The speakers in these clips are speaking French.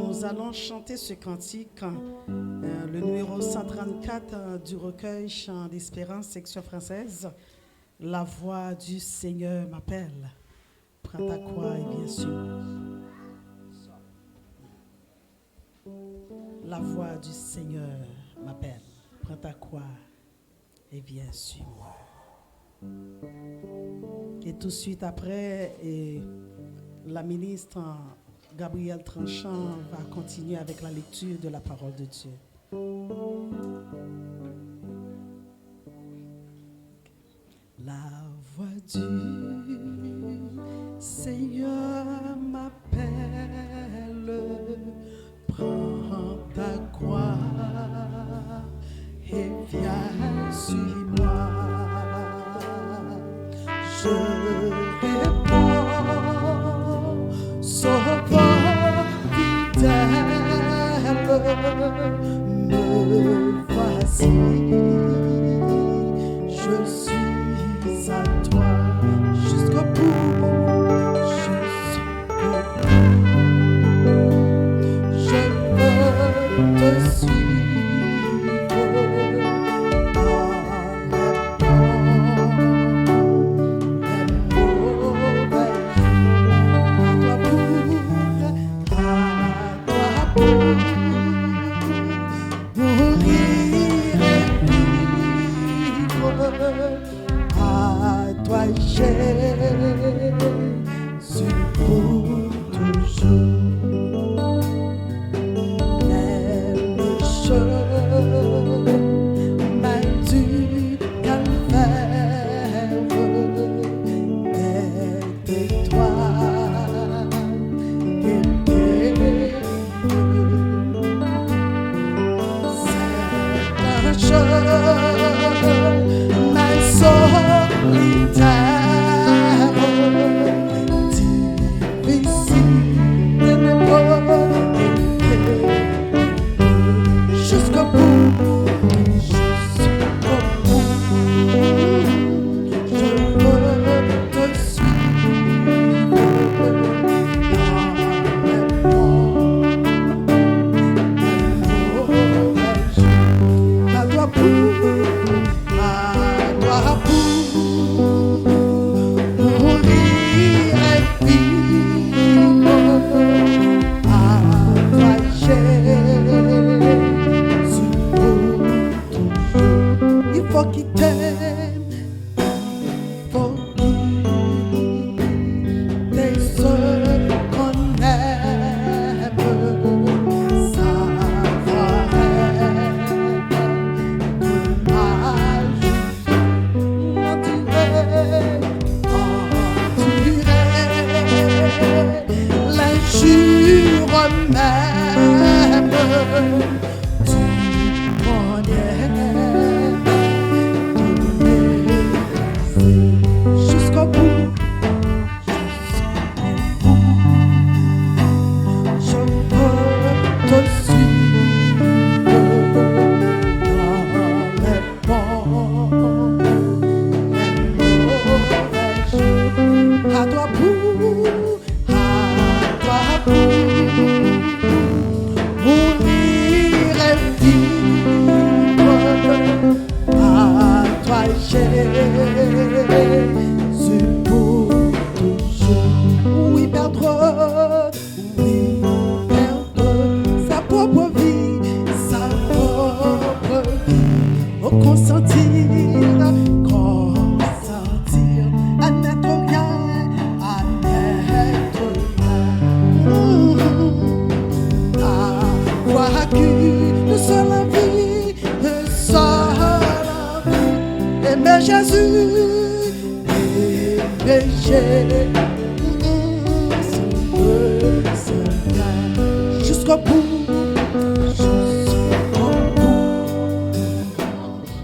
Nous allons chanter ce cantique, le numéro 134 du recueil Chant d'Espérance, section française. La voix du Seigneur m'appelle. Prends ta croix et viens sur moi. La voix du Seigneur m'appelle. Prends ta croix et viens sur moi. Et tout de suite après, la ministre Gabrielle Tranchant va continuer avec la lecture de la parole de Dieu. La voix du Seigneur m'appelle, prends ta croix et viens sur moi. Je réponds, sauveur fidèle, me voici, je suis à toi jusqu'au bout, je veux te suivre dans les à toi Jésus pour toujours. Même chemin du calvaire est toi c'est un chemin solitaire, difficile, ténébreux, jusqu'au bout,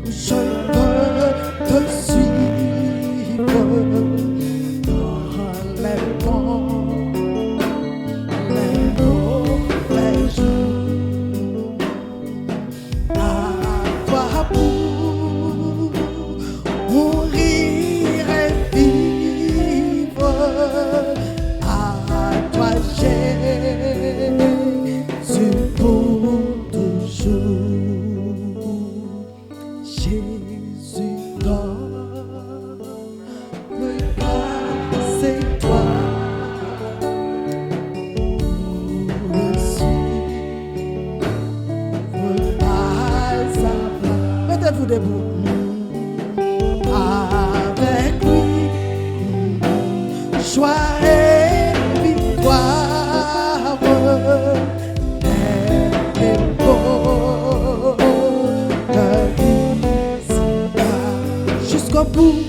je veux te suivre dans les à toi debout. Avec lui, joie et victoire, et beau de visita jusqu'au bout.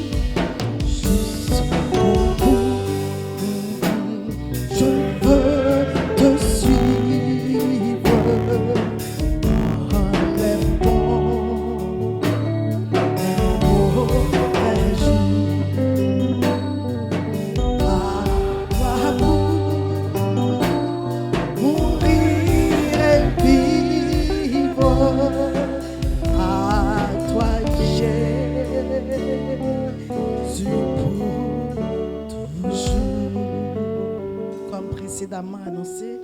Annoncé,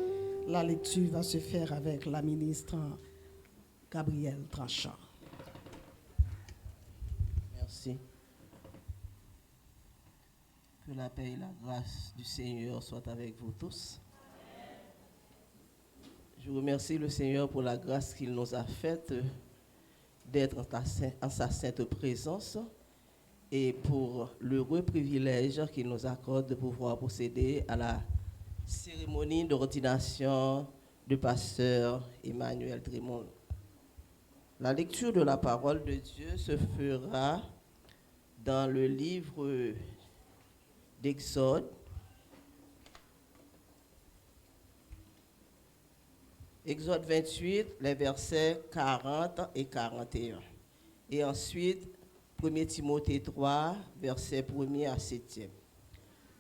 la lecture va se faire avec la ministre Gabrielle Tranchant. Merci. Que la paix et la grâce du Seigneur soient avec vous tous. Je remercie le Seigneur pour la grâce qu'il nous a faite d'être en sa sainte présence et pour l'heureux privilège qu'il nous accorde de pouvoir procéder à la cérémonie d'ordination du pasteur Emmanuel Trémont. La lecture de la parole de Dieu se fera dans le livre d'Exode, Exode 28, les versets 40 et 41. Et ensuite, 1 Timothée 3, versets 1er à 7e.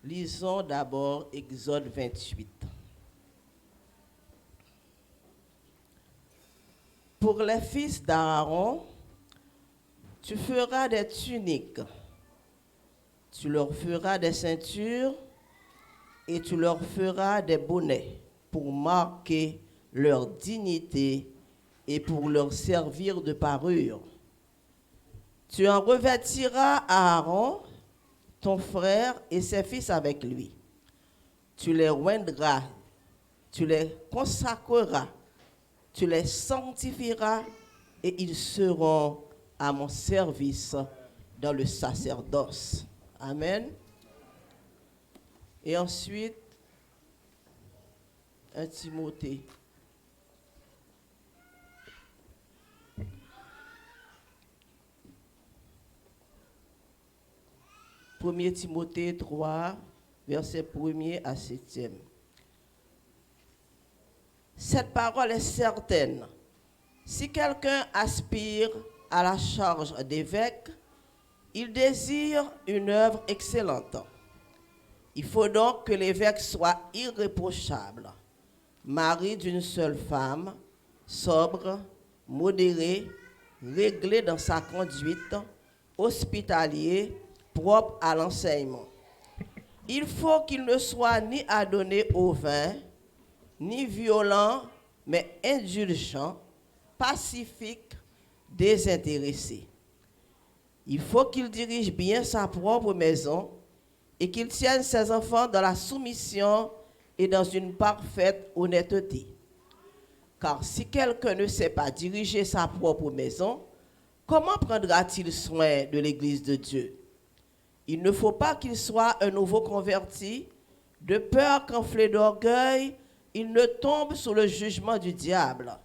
Lisons d'abord Exode 28. Pour les fils d'Aaron, tu feras des tuniques, tu leur feras des ceintures et tu leur feras des bonnets pour marquer leur dignité et pour leur servir de parure. Tu en revêtiras Aaron, ton frère et ses fils avec lui. Tu les oindras, tu les consacreras, tu les sanctifieras et ils seront à mon service dans le sacerdoce. Amen. Et ensuite, 1 Timothée. Premier Timothée 3, verset 1er à 7e. Cette parole est certaine. Si quelqu'un aspire à la charge d'évêque, il désire une œuvre excellente. Il faut donc que l'évêque soit irréprochable, mari d'une seule femme, sobre, modéré, réglé dans sa conduite, hospitalier, propre à l'enseignement. Il faut qu'il ne soit ni adonné au vin, ni violent, mais indulgent, pacifique, désintéressé. Il faut qu'il dirige bien sa propre maison et qu'il tienne ses enfants dans la soumission et dans une parfaite honnêteté. Car si quelqu'un ne sait pas diriger sa propre maison, comment prendra-t-il soin de l'Église de Dieu? Il ne faut pas qu'il soit un nouveau converti, de peur qu'enflé d'orgueil, il ne tombe sous le jugement du diable.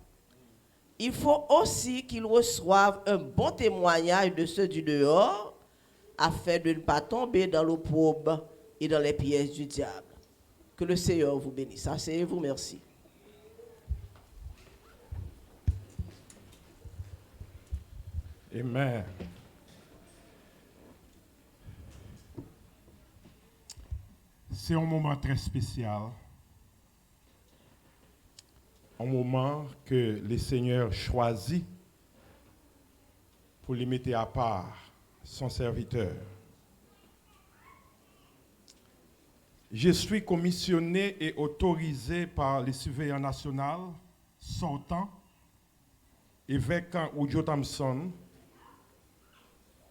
Il faut aussi qu'il reçoive un bon témoignage de ceux du dehors, afin de ne pas tomber dans l'opprobre et dans les pièges du diable. Que le Seigneur vous bénisse. Asseyez-vous, merci. Amen. C'est un moment très spécial, un moment que le Seigneur choisit pour limiter à part son serviteur. Je suis commissionné et autorisé par le surveillant national sortant, évêque Ojo Thompson,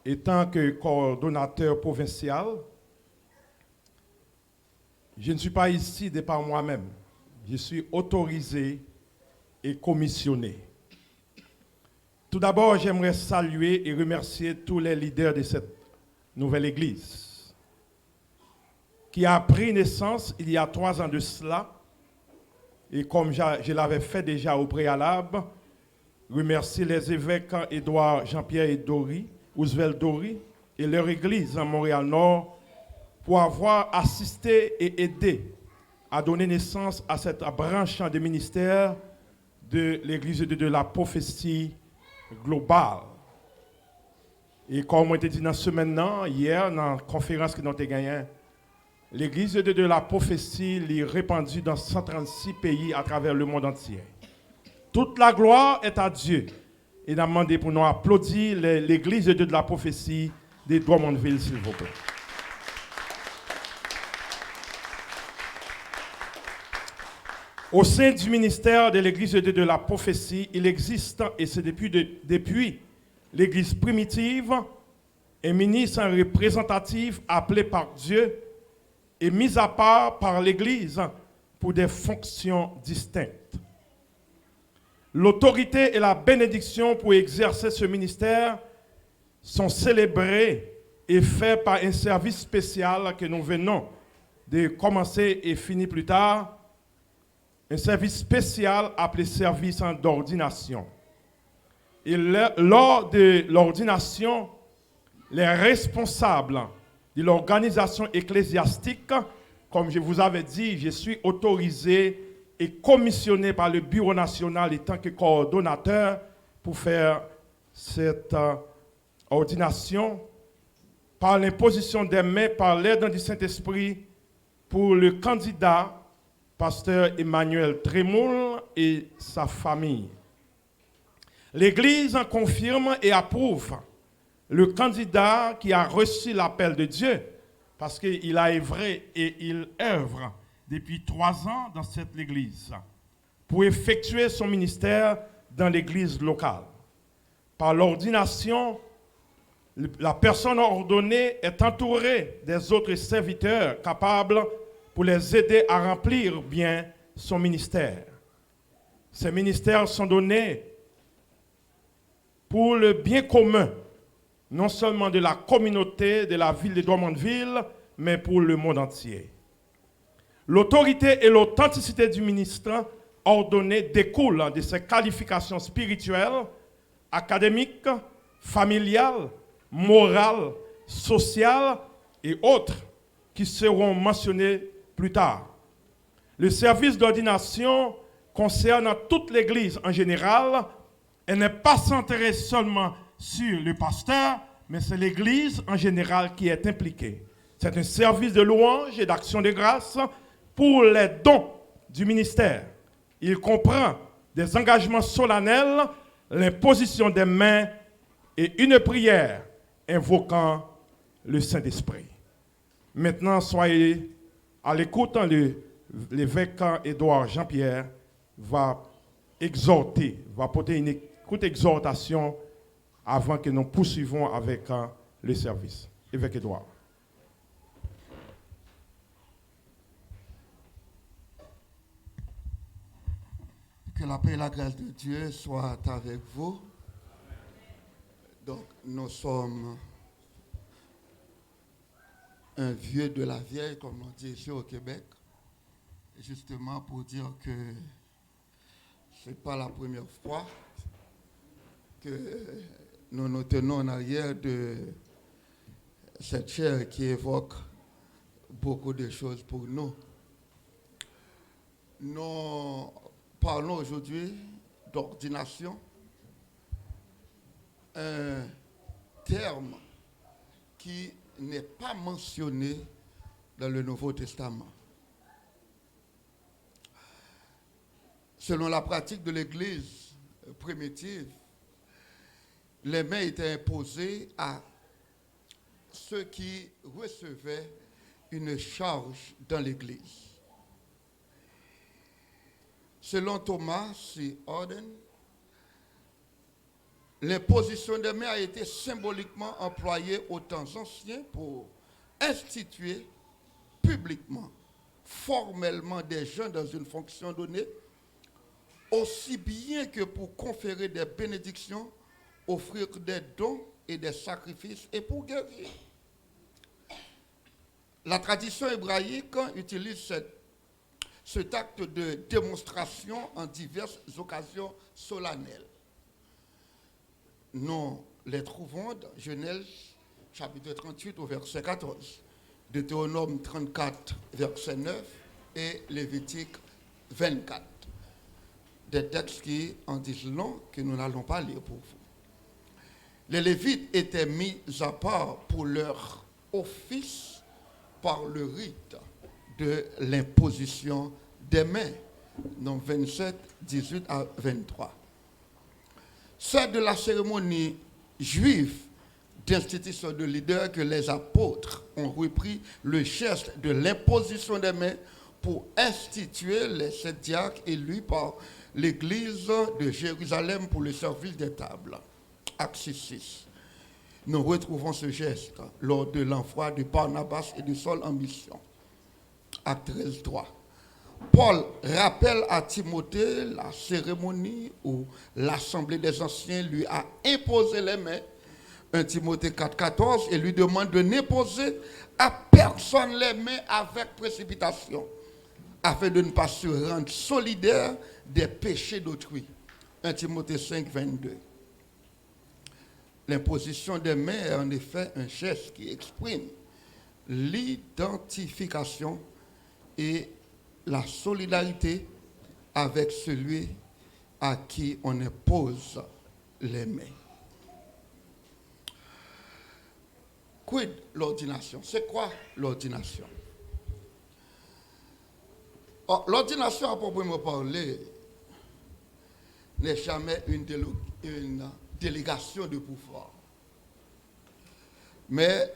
étant que coordonnateur provincial. Je ne suis pas ici de par moi-même. Je suis autorisé et commissionné. Tout d'abord, j'aimerais saluer et remercier tous les leaders de cette nouvelle église qui a pris naissance il y a 3 ans de cela. Et comme je l'avais fait déjà au préalable, remercier les évêques Édouard, Jean-Pierre et Dory, Ousvel Dory, et leur église en Montréal-Nord pour avoir assisté et aidé à donner naissance à cette branche de ministère de l'église de la prophétie globale. Et comme on était dit dans ce maintenant, hier, dans la conférence que nous avons gagnée, l'église de la prophétie est répandue dans 136 pays à travers le monde entier. Toute la gloire est à Dieu. Et nous avons demandé pour nous applaudir l'église de la prophétie de Drummondville, s'il vous plaît. Au sein du ministère de l'église de la prophétie, il existe, et c'est depuis l'église primitive, un ministre représentatif appelé par Dieu et mis à part par l'église pour des fonctions distinctes. L'autorité et la bénédiction pour exercer ce ministère sont célébrées et faites par un service spécial que nous venons de commencer et finir plus tard, un service spécial appelé service d'ordination. Et lors de l'ordination, les responsables de l'organisation ecclésiastique, comme je vous avais dit, je suis autorisé et commissionné par le Bureau national en tant que coordonnateur pour faire cette ordination par l'imposition des mains, par l'aide du Saint-Esprit pour le candidat pasteur Emmanuel Trémoul et sa famille. L'Église confirme et approuve le candidat qui a reçu l'appel de Dieu parce qu'il a œuvré et il œuvre depuis 3 ans dans cette église pour effectuer son ministère dans l'église locale. Par l'ordination, la personne ordonnée est entourée des autres serviteurs capables pour les aider à remplir bien son ministère. Ces ministères sont donnés pour le bien commun, non seulement de la communauté de la ville de Drummondville, mais pour le monde entier. L'autorité et l'authenticité du ministre ordonné découlent de ses qualifications spirituelles, académiques, familiales, morales, sociales et autres qui seront mentionnées plus tard. Le service d'ordination concerne toute l'Église en général et n'est pas centré seulement sur le pasteur, mais c'est l'Église en général qui est impliquée. C'est un service de louange et d'action de grâce pour les dons du ministère. Il comprend des engagements solennels, l'imposition des mains et une prière invoquant le Saint-Esprit. Maintenant, soyez à l'écoute. L'évêque Édouard Jean-Pierre va exhorter, va porter une courte exhortation avant que nous poursuivons avec le service. Évêque Édouard. Que la paix et la grâce de Dieu soient avec vous. Donc, nous sommes un vieux de la vieille, comme on dit ici au Québec, justement pour dire que ce n'est pas la première fois que nous nous tenons en arrière de cette chaire qui évoque beaucoup de choses pour nous. Nous parlons aujourd'hui d'ordination, un terme qui n'est pas mentionné dans le Nouveau Testament. Selon la pratique de l'Église primitive, les mains étaient imposées à ceux qui recevaient une charge dans l'Église. Selon Thomas C. Orden, l'imposition des mains a été symboliquement employée aux temps anciens pour instituer publiquement, formellement des gens dans une fonction donnée, aussi bien que pour conférer des bénédictions offrir des dons et des sacrifices et pour guérir. La tradition hébraïque utilise cet acte de démonstration en diverses occasions solennelles. Nous les trouvons dans Genèse chapitre 38 au verset 14, Deutéronome 34 verset 9 et Lévitique 24. Des textes qui en disent long que nous n'allons pas lire pour vous. Les Lévites étaient mis à part pour leur office par le rite de l'imposition des mains, dans 27, 18 à 23. C'est de la cérémonie juive d'institution de leader que les apôtres ont repris le geste de l'imposition des mains pour instituer les 7 diacres élus par l'Église de Jérusalem pour le service des tables. Acte 6. Nous retrouvons ce geste lors de l'envoi de Barnabas et de Saul en mission. Acte 13, 3. Paul rappelle à Timothée la cérémonie où l'Assemblée des Anciens lui a imposé les mains, 1 Timothée 4, 14, et lui demande de n'imposer à personne les mains avec précipitation, afin de ne pas se rendre solidaire des péchés d'autrui. 1 Timothée 5, 22. L'imposition des mains est en effet un geste qui exprime l'identification et la solidarité avec celui à qui on impose les mains. Quid l'ordination? C'est quoi l'ordination? L'ordination, à proprement parler, n'est jamais une délégation de pouvoir, mais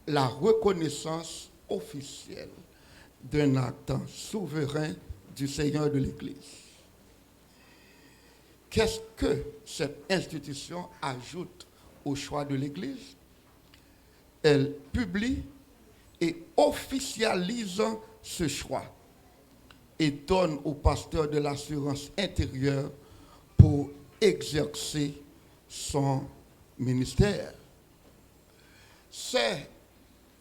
la reconnaissance officielle d'un acte souverain du Seigneur de l'Église. Qu'est-ce que cette institution ajoute au choix de l'Église? Elle publie et officialise ce choix et donne au pasteur de l'assurance intérieure pour exercer son ministère. C'est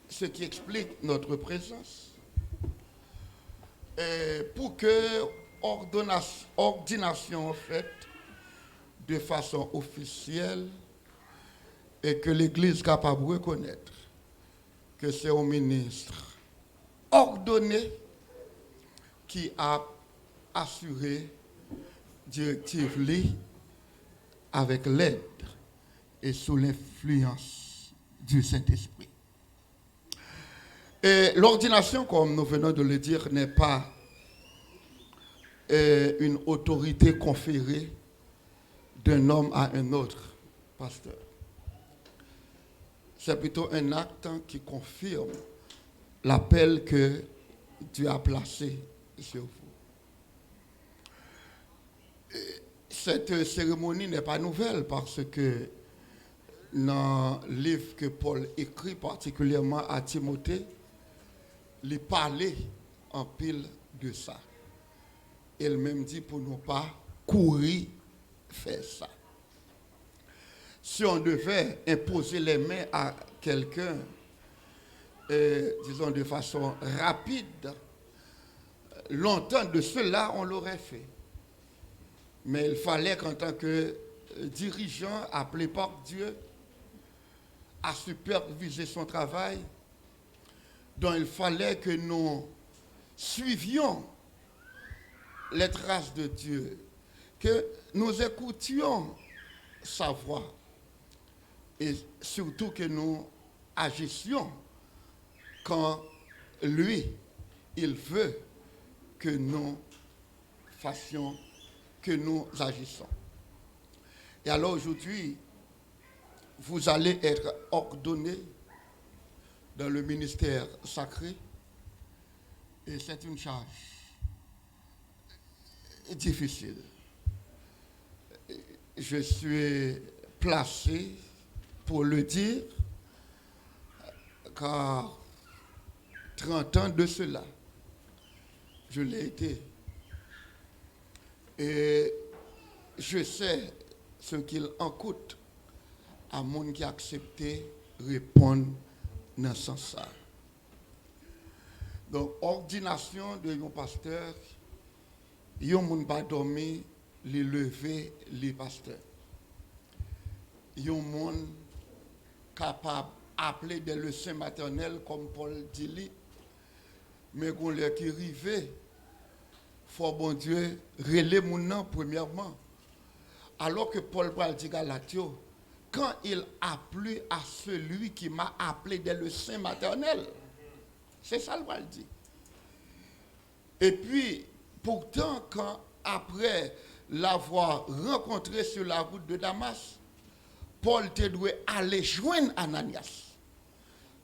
ce qui explique notre présence. Et pour que ordination faite de façon officielle et que l'Église soit capable de reconnaître que c'est un ministre ordonné qui a assuré directive avec l'aide et sous l'influence du Saint-Esprit. Et l'ordination, comme nous venons de le dire, n'est pas une autorité conférée d'un homme à un autre pasteur. C'est plutôt un acte qui confirme l'appel que Dieu a placé sur vous. Cette cérémonie n'est pas nouvelle parce que dans le livre que Paul écrit particulièrement à Timothée, il parlait en pile de ça. Il même dit pour ne pas courir faire ça. Si on devait imposer les mains à quelqu'un, disons de façon rapide, longtemps de cela, on l'aurait fait. Mais il fallait qu'en tant que dirigeant appelé par Dieu à superviser son travail, dont il fallait que nous suivions les traces de Dieu, que nous écoutions sa voix et surtout que nous agissions quand lui, il veut que nous fassions, que nous agissons. Et alors aujourd'hui, vous allez être ordonné dans le ministère sacré et c'est une charge difficile. Je suis placé pour le dire car 30 ans de cela, je l'ai été. Et je sais ce qu'il en coûte à monde qui a accepté répondre dans ce sens. Donc, ordination de un pasteur, il y a un monde pas dormi, les lever les pasteurs. Il y a un monde capable d'appeler des leçons maternelles, comme Paul dit, mais qu'on leur qui arrive, faut bon Dieu, relais mon nom premièrement. Alors que Paul dit Galatio, quand il a plu à celui qui m'a appelé des leçons maternelles, c'est ça le Paul dit. Et puis, pourtant, quand après l'avoir rencontré sur la route de Damas, Paul te doit aller joindre Ananias.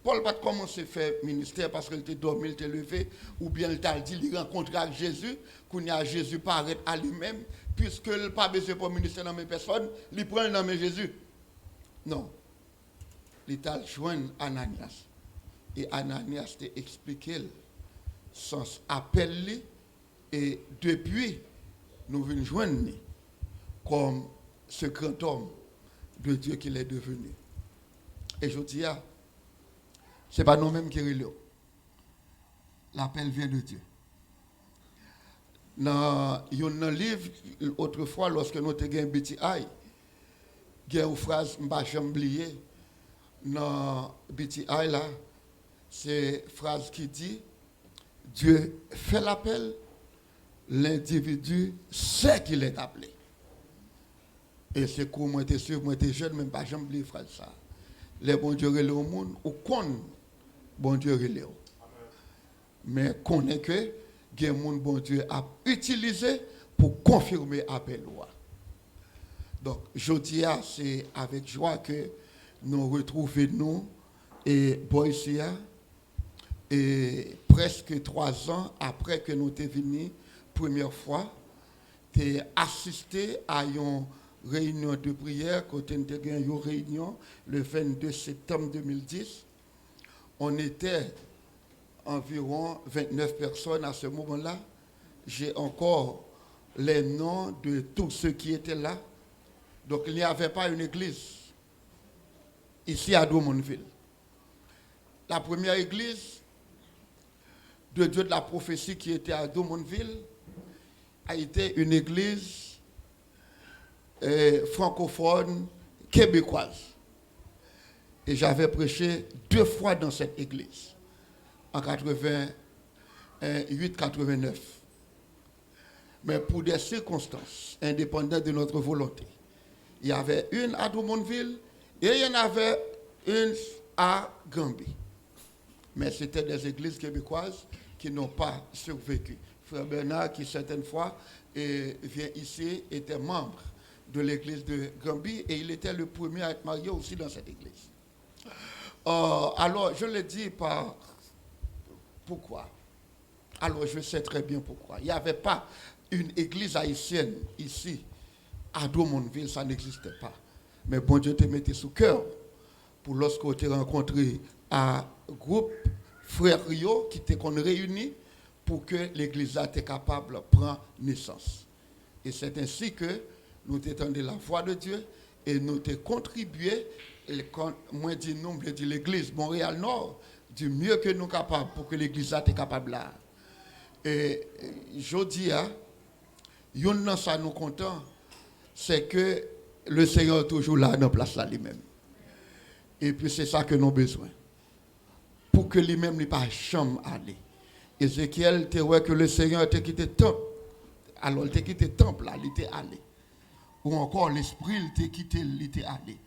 Paul va commencer à faire ministère parce qu'il était dormi, il était levé, ou bien il t'a dit, il rencontre avec Jésus, qu'on y a Jésus paraît à lui-même, puisque il n'a pas besoin pour ministère dans mes personnes, il prend le nom de Jésus. Non. Il t'a joint Ananias. Et Ananias t'a expliqué son appel, et depuis, nous venons joindre comme ce grand homme de Dieu qu'il est devenu. Et je dis, ce n'est pas nous-mêmes qui relèvons. L'appel vient de Dieu. Dans un livre, autrefois, lorsque nous avons un BTI, il y a une phrase que je n'ai jamais oubliée. Dans BTI, là, c'est une phrase qui dit Dieu fait l'appel, l'individu sait qu'il est appelé. Et c'est comme moi, j'étais sûr, moi, j'étais jeune, même pas jamais oublié phrase ça. Les bons dieux relèvent au monde, ou qu'on bon Dieu relève. Mais qu'on est que, il y a un monde bon Dieu a utilisé pour confirmer l'appel. Donc, je dis, c'est avec joie que nous retrouvons nous et Boïsia, et presque 3 ans après que nous sommes venus, première fois, tu assisté à une réunion de prière, quand nous avons eu une réunion le 22 septembre 2010. On était environ 29 personnes à ce moment-là. J'ai encore les noms de tous ceux qui étaient là. Donc il n'y avait pas une église ici à Drummondville. La première église de Dieu de la prophétie qui était à Drummondville a été une église francophone québécoise. Et j'avais prêché 2 fois dans cette église, en 88-89. Mais pour des circonstances indépendantes de notre volonté, il y avait une à Drummondville et il y en avait une à Gambie. Mais c'était des églises québécoises qui n'ont pas survécu. Frère Bernard, qui certaines fois vient ici, était membre de l'église de Gambie et il était le premier à être marié aussi dans cette église. Alors, je le dis par pourquoi. Alors, je sais très bien pourquoi. Il n'y avait pas une église haïtienne ici, à Drummondville, ça n'existait pas. Mais bon Dieu te mettait sous cœur pour lorsqu'on t'est rencontré à groupe frères Rio qui t'est réunis pour que l'église était capable de prendre naissance. Et c'est ainsi que nous t'étendons la voix de Dieu et nous t'ai contribué. Et quand moi dis nous, je dis l'église Montréal Nord, du mieux que nous capables pour que l'église soit capable là. Et je dis, yon ça nous content, c'est que le Seigneur est toujours là dans la place là lui-même. Et puis c'est ça que nous avons besoin. Pour que lui-même n'est pas jamais aller. Ézéchiel te voit que le Seigneur t'a quitté le temple. Alors il t'a quitté le temple là, il était allé. Ou encore l'esprit il t'a quitté, il était allé.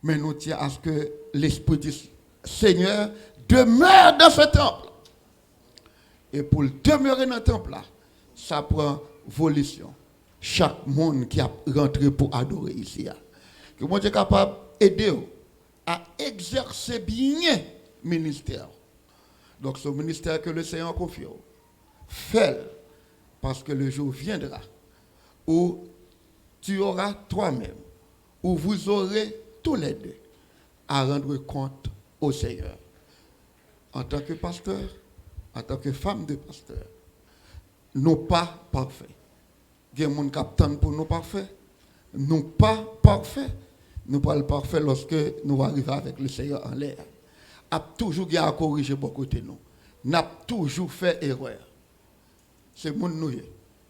Mais nous tiens à ce que l'esprit du Seigneur demeure dans ce temple. Et pour demeurer dans le temple là, ça prend volition. Chaque monde qui a rentré pour adorer ici. Que mon Dieu est capable d'aider à exercer bien le ministère. Donc ce ministère que le Seigneur confie, fais-le, parce que le jour viendra où tu auras toi-même, où vous aurez tous les deux à rendre compte au Seigneur. En tant que pasteur, en tant que femme de pasteur, nous pas parfaits. Il y a des gens qui attendent pour nous parfaits. Nous pas parfaits, nous pas le parfait lorsque nous arrivons avec le Seigneur en l'air. A toujours à corriger bon côté nous. N'a toujours fait erreur. C'est mon nous.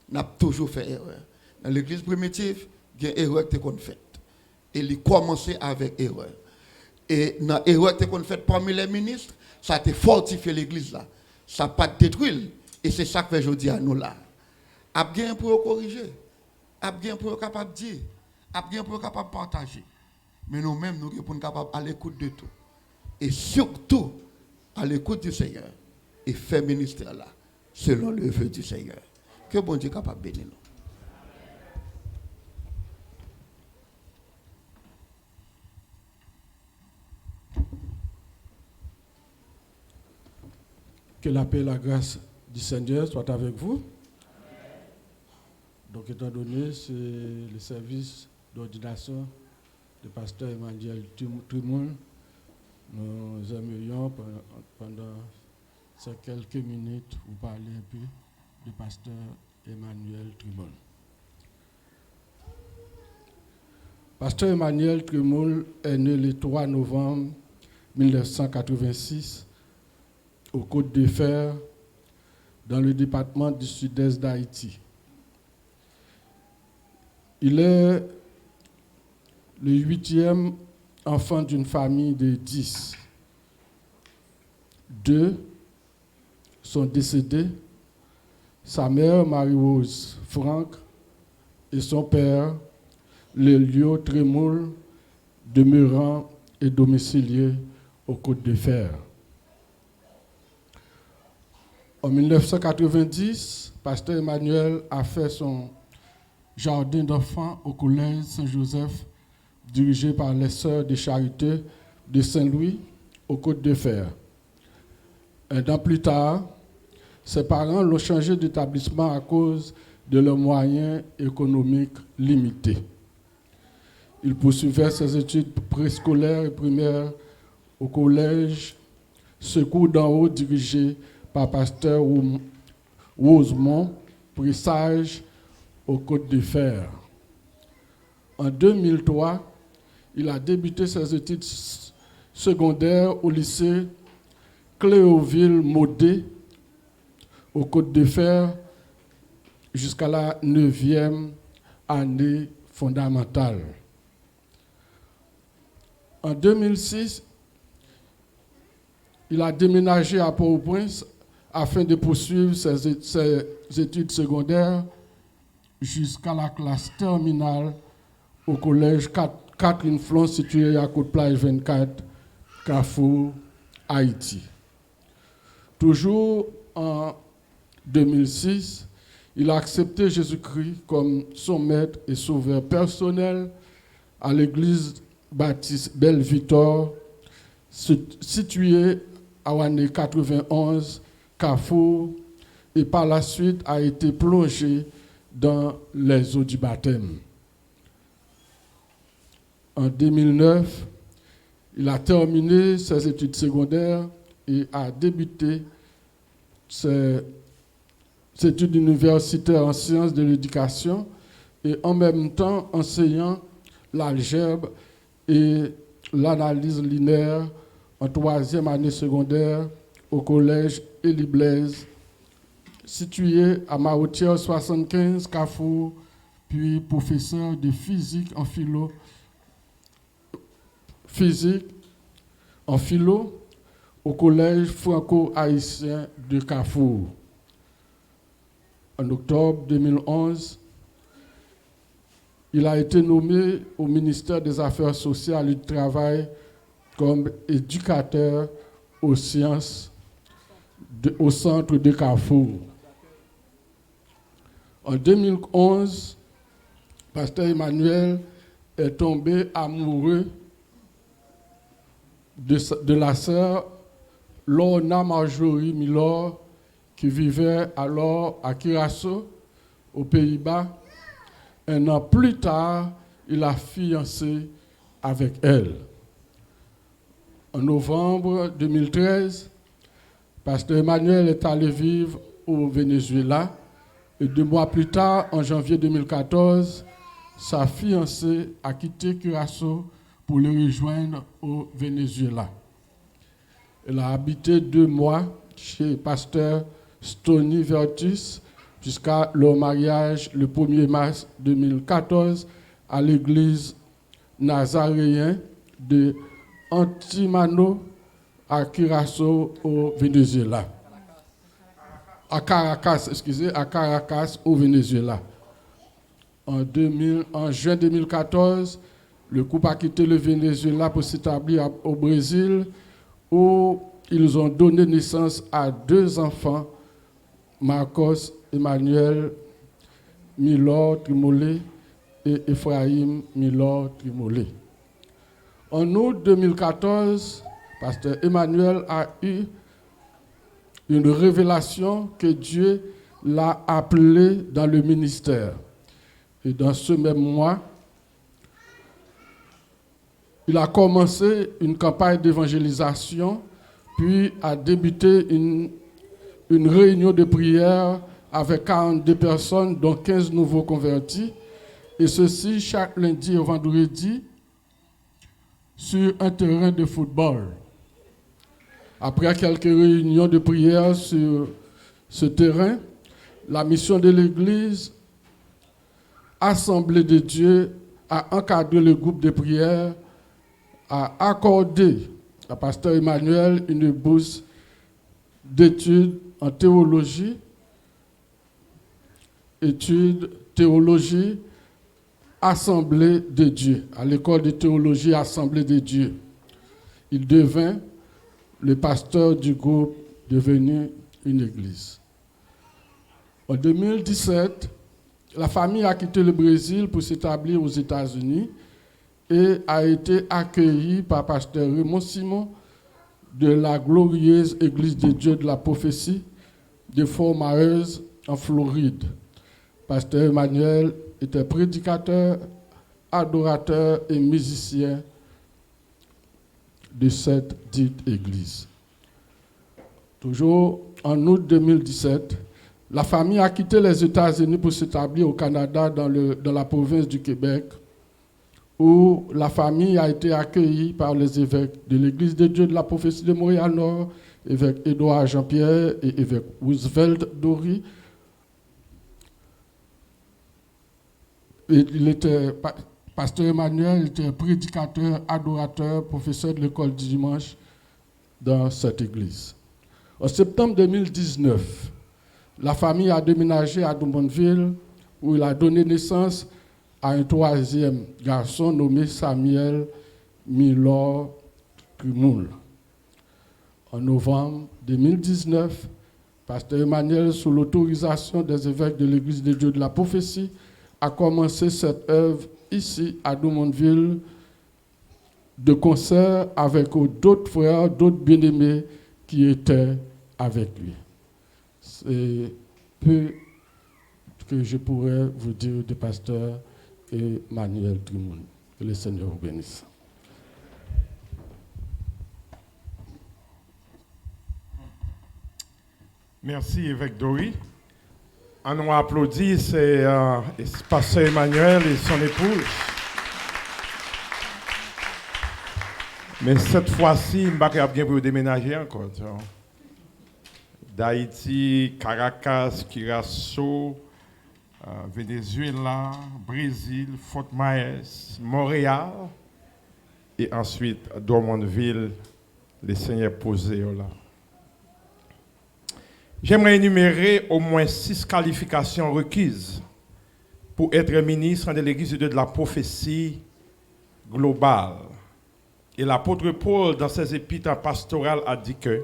N'a toujours fait erreur. Dans l'église primitive, il y a une erreur qui est faite. Et il commençait avec erreur. Et dans l'erreur qui est faite parmi les ministres, ça a fortifié l'église là. Ça n'a pas détruit. Et c'est ça que fait aujourd'hui à nous là. A bien pour corriger. A bien pour capable de dire. A bien pour capable de partager. Mais nous-mêmes, nous sommes capables à l'écoute de tout. Et surtout, à l'écoute du Seigneur. Et faire ministère là, selon le vœu du Seigneur. Que bon Dieu capable de bénir nous. Que la paix et la grâce du Seigneur soient avec vous. Donc, étant donné, c'est le service d'ordination du pasteur Emmanuel Trimoul, nous aimerions pendant ces quelques minutes vous parler un peu du pasteur Emmanuel Trimoul. Pasteur Emmanuel Trimoul est né le 3 novembre 1986 au Côte de Fer, dans le département du sud-est d'Haïti. Il est le 8e enfant d'une famille de 10. 2 sont décédés, sa mère Marie-Rose Franck et son père, Lélio Trimoul, demeurant et domicilié au Côte de Fer. En 1990, pasteur Emmanuel a fait son jardin d'enfants au collège Saint-Joseph, dirigé par les Sœurs de Charité de Saint-Louis, au Côte de Fer. Un an plus tard, ses parents l'ont changé d'établissement à cause de leurs moyens économiques limités. Il poursuivait ses études préscolaires et primaires au collège Secours d'en haut, dirigé par pasteur Rosemont Pressage au Côte de Fer. En 2003, il a débuté ses études secondaires au lycée Cléoville-Modé au Côte de Fer jusqu'à la 9e année fondamentale. En 2006, il a déménagé à Port-au-Prince afin de poursuivre ses études secondaires jusqu'à la classe terminale au collège Catherine Flon, situé à Côte-Plage 24, Carrefour, Haïti. Toujours en 2006, il a accepté Jésus-Christ comme son maître et sauveur personnel à l'église baptiste Belle-Victor, située à l'année 91, Carrefour, et par la suite a été plongé dans les eaux du baptême. En 2009, il a terminé ses études secondaires et a débuté ses études universitaires en sciences de l'éducation et en même temps enseignant l'algèbre et l'analyse linéaire en 3e année secondaire au collège Élie Blaise, situé à Marotière 75, Carrefour, puis professeur de physique en philo au collège franco-haïtien de Carrefour. En octobre 2011, il a été nommé au ministère des Affaires sociales et du Travail comme éducateur aux sciences au centre de Carrefour. En 2011, pasteur Emmanuel est tombé amoureux de la sœur Lorna Marjorie Milor, qui vivait alors à Curaçao, aux Pays-Bas. Un an plus tard, il a fiancé avec elle. En novembre 2013, pasteur Emmanuel est allé vivre au Venezuela et 2 mois plus tard, en janvier 2014, sa fiancée a quitté Curaçao pour le rejoindre au Venezuela. Elle a habité 2 mois chez pasteur Stony Vertus jusqu'à leur mariage le 1er mars 2014 à l'église nazaréenne de Antimano à Curaçao au Venezuela. À Caracas au Venezuela. En juin 2014, le couple a quitté le Venezuela pour s'établir au Brésil, où ils ont donné naissance à 2 enfants, Marcos Emmanuel Milor Trimolé et Ephraim Milor Trimolé. En août 2014, pasteur Emmanuel a eu une révélation que Dieu l'a appelé dans le ministère. Et dans ce même mois, il a commencé une campagne d'évangélisation, puis a débuté une réunion de prière avec 42 personnes, dont 15 nouveaux convertis, et ceci chaque lundi et vendredi sur un terrain de football. Après quelques réunions de prière sur ce terrain, la mission de l'Église, Assemblée de Dieu, a encadré le groupe de prière, a accordé à pasteur Emmanuel une bourse d'études en théologie, Assemblée de Dieu, à l'école de théologie Assemblée de Dieu. Il devint le pasteur du groupe, devenu une église. En 2017, la famille a quitté le Brésil pour s'établir aux États-Unis et a été accueillie par pasteur Raymond Simon de la glorieuse Église de Dieu de la prophétie de Fort Myers en Floride. Pasteur Emmanuel était prédicateur, adorateur et musicien de cette dite église. Toujours en août 2017, la famille a quitté les États-Unis pour s'établir au Canada dans la province du Québec, où la famille a été accueillie par les évêques de l'Église de Dieu de la prophétie de Montréal-Nord, évêque Édouard Jean-Pierre et évêque Roosevelt Dory. Pasteur Emmanuel était prédicateur, adorateur, professeur de l'école du dimanche dans cette église. En septembre 2019, la famille a déménagé à Drummondville, où il a donné naissance à un 3e garçon nommé Samuel Milor Trimoul. En novembre 2019, pasteur Emmanuel, sous l'autorisation des évêques de l'Église de Dieu de la prophétie, a commencé cette œuvre ici à Drummondville de concert avec d'autres frères, d'autres bien-aimés qui étaient avec lui. C'est peu que je pourrais vous dire du pasteur Emmanuel Trimoul. Que le Seigneur vous bénisse. Merci, évêque Dory. On nous applaudit, c'est pasteur Emmanuel et son épouse. Mais cette fois-ci, je ne vais pas bien pour déménager encore. D'Haïti, Caracas, Curaçao, Venezuela, Brésil, Fort Myers, Montréal, et ensuite Drummondville, les seigneurs posés là. J'aimerais énumérer au moins 6 qualifications requises pour être ministre de l'Église de Dieu de la prophétie globale. Et l'apôtre Paul, dans ses épîtres pastorales, a dit que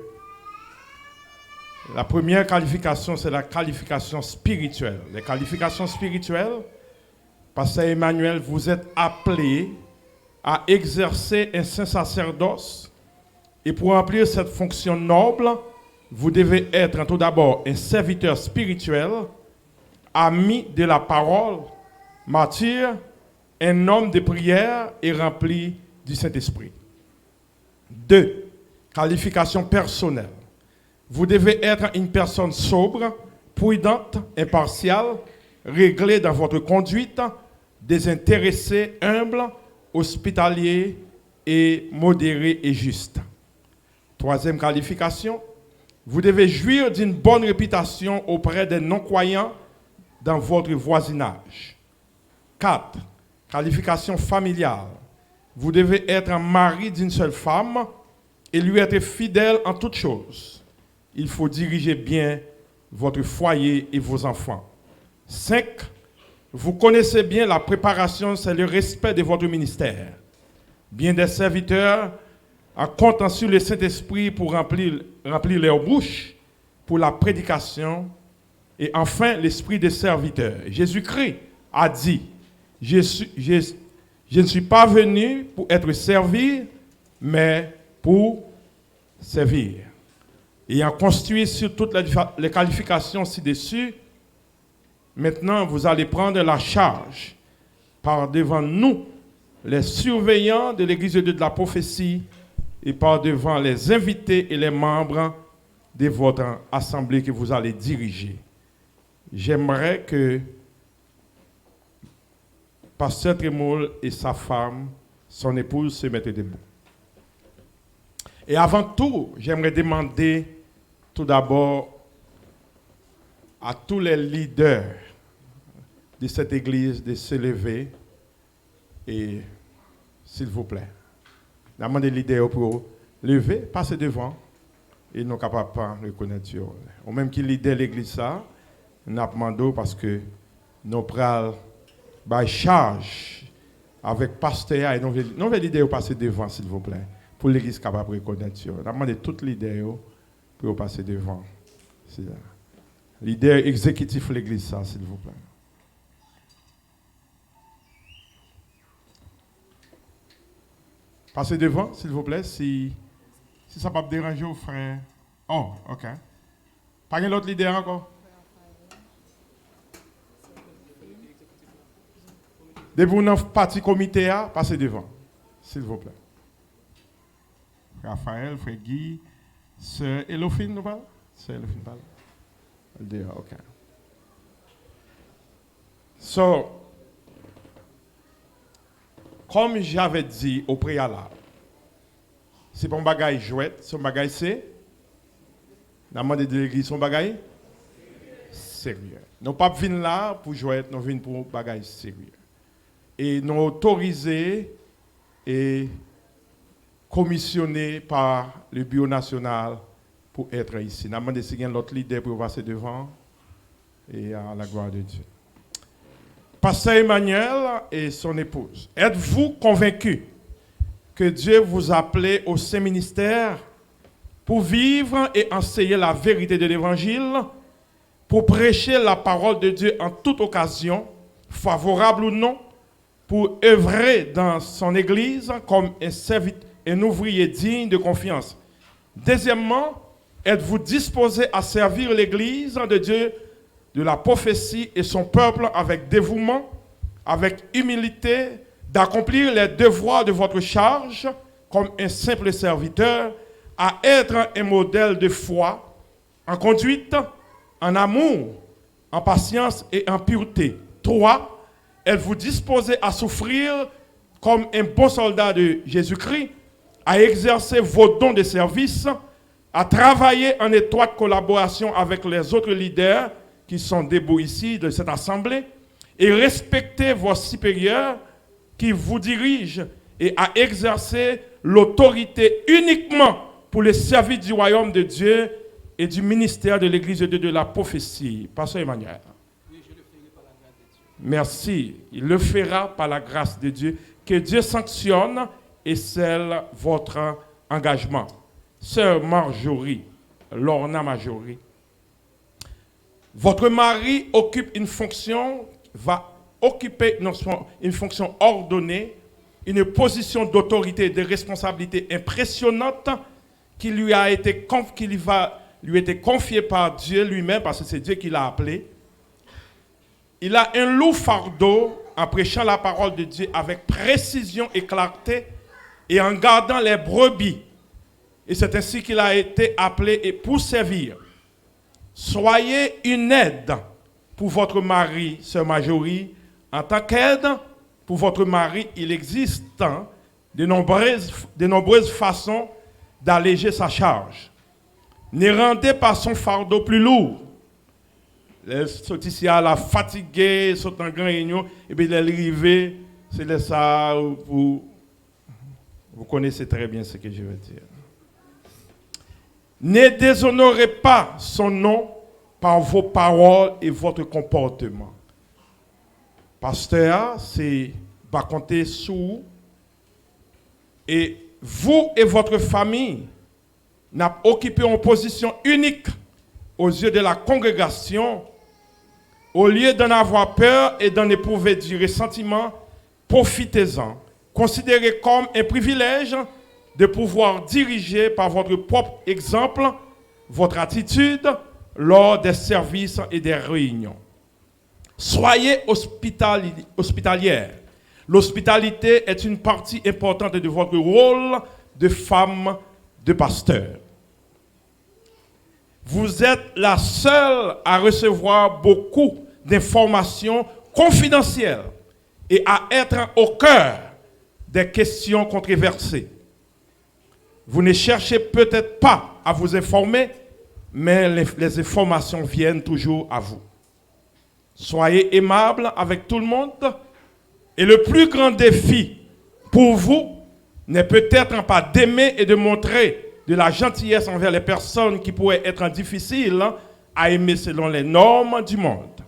la première qualification, c'est la qualification spirituelle. Les qualifications spirituelles, pasteur Emmanuel, vous êtes appelé à exercer un saint sacerdoce. Et pour remplir cette fonction noble, vous devez être tout d'abord un serviteur spirituel, ami de la parole, martyr, un homme de prière et rempli du Saint-Esprit. 2. Qualification personnelle. Vous devez être une personne sobre, prudente, impartiale, réglée dans votre conduite, désintéressée, humble, hospitalier et modéré et juste. Troisième qualification, vous devez jouir d'une bonne réputation auprès des non-croyants dans votre voisinage. 4. Qualification familiale. Vous devez être un mari d'une seule femme et lui être fidèle en toutes choses. Il faut diriger bien votre foyer et vos enfants. 5. Vous connaissez bien la préparation, c'est le respect de votre ministère. Bien des serviteurs comptent sur le Saint-Esprit pour remplir leur bouche pour la prédication. Et enfin, l'esprit des serviteurs. Jésus-Christ a dit, je ne suis pas venu pour être servi, mais pour servir. Ayant construit sur toutes les qualifications ci-dessus, maintenant vous allez prendre la charge par devant nous, les surveillants de l'Église de Dieu de la prophétie, et par devant les invités et les membres de votre assemblée que vous allez diriger. J'aimerais que Pasteur Trémol et sa femme, son épouse, se mettent debout. Et avant tout, j'aimerais demander tout d'abord à tous les leaders de cette église de se lever et, s'il vous plaît, demandez les leaders pour lever, passer devant et nous sommes capables de reconnaître Dieu. Ou même qui leader l'église ça, nous demandons parce que nous prenons la charge avec pasteur et nous voulons leader passer devant, s'il vous plaît, pour l'église capable de reconnaître Dieu. Nous demandons tous les leaders pour passer devant. Leader exécutif de l'église ça, s'il vous plaît. Passez devant, s'il vous plaît, si ça ne va pas déranger aux frères. Oh, ok. Pas l'autre leader encore? Dès que vous n'avez pas parti comité, passez devant, s'il vous plaît. Raphaël, frère Guy, sœur Elophine, nous parle? Sœur Elophine parle? Ok. So, comme j'avais dit au préalable, c'est pas un bagage jouet, c'est un bagage c'est. La demande de l'église, c'est un bagage sérieux. Nous ne pas venir là pour jouer, nous venons pour un bagage sérieux. Et nous autorisés et commissionnés par le Bureau national pour être ici. Nous demandé si l'autre leader pour passer devant et à la gloire de Dieu. Pasteur Emmanuel et son épouse, êtes-vous convaincus que Dieu vous a appelé au Saint-Ministère pour vivre et enseigner la vérité de l'Évangile, pour prêcher la parole de Dieu en toute occasion, favorable ou non, pour œuvrer dans son Église comme un ouvrier digne de confiance? Deuxièmement, êtes-vous disposé à servir l'Église de Dieu de la prophétie et son peuple avec dévouement, avec humilité, d'accomplir les devoirs de votre charge comme un simple serviteur, à être un modèle de foi, en conduite, en amour, en patience et en pureté? 3. Êtes-vous disposé à souffrir comme un bon soldat de Jésus-Christ, à exercer vos dons de service, à travailler en étroite collaboration avec les autres leaders qui sont debout ici de cette assemblée, et respecter vos supérieurs qui vous dirigent, et à exercer l'autorité uniquement pour le service du royaume de Dieu et du ministère de l'Église de Dieu de la prophétie? Pasteur Emmanuel. Oui, je le ferai par la grâce de Dieu. Merci. Il le fera par la grâce de Dieu. Que Dieu sanctionne et scelle votre engagement. Sœur Marjorie, Lorna Marjorie, votre mari occupe une fonction, va occuper une fonction ordonnée, une position d'autorité et de responsabilité impressionnante qui lui a été confiée par Dieu lui-même, parce que c'est Dieu qui l'a appelé. Il a un lourd fardeau en prêchant la parole de Dieu avec précision et clarté et en gardant les brebis. Et c'est ainsi qu'il a été appelé et pour servir. Soyez une aide pour votre mari, sœur Marjorie. En tant qu'aide pour votre mari, il existe de nombreuses façons d'alléger sa charge. Ne rendez pas son fardeau plus lourd. Les sortis à la fatigué, sont en grande réunion, et puis les arrivés, c'est ça, vous connaissez très bien ce que je veux dire. Ne déshonorez pas son nom par vos paroles et votre comportement. Pasteur, c'est va compter sous. Et vous et votre famille n'avez occupé une position unique aux yeux de la congrégation. Au lieu d'en avoir peur et d'en éprouver du ressentiment, profitez-en. Considérez comme un privilège de pouvoir diriger par votre propre exemple votre attitude lors des services et des réunions. Soyez hospitalière. L'hospitalité est une partie importante de votre rôle de femme de pasteur. Vous êtes la seule à recevoir beaucoup d'informations confidentielles et à être au cœur des questions controversées. Vous ne cherchez peut-être pas à vous informer, mais les informations viennent toujours à vous. Soyez aimable avec tout le monde. Et le plus grand défi pour vous n'est peut-être pas d'aimer et de montrer de la gentillesse envers les personnes qui pourraient être difficiles à aimer selon les normes du monde.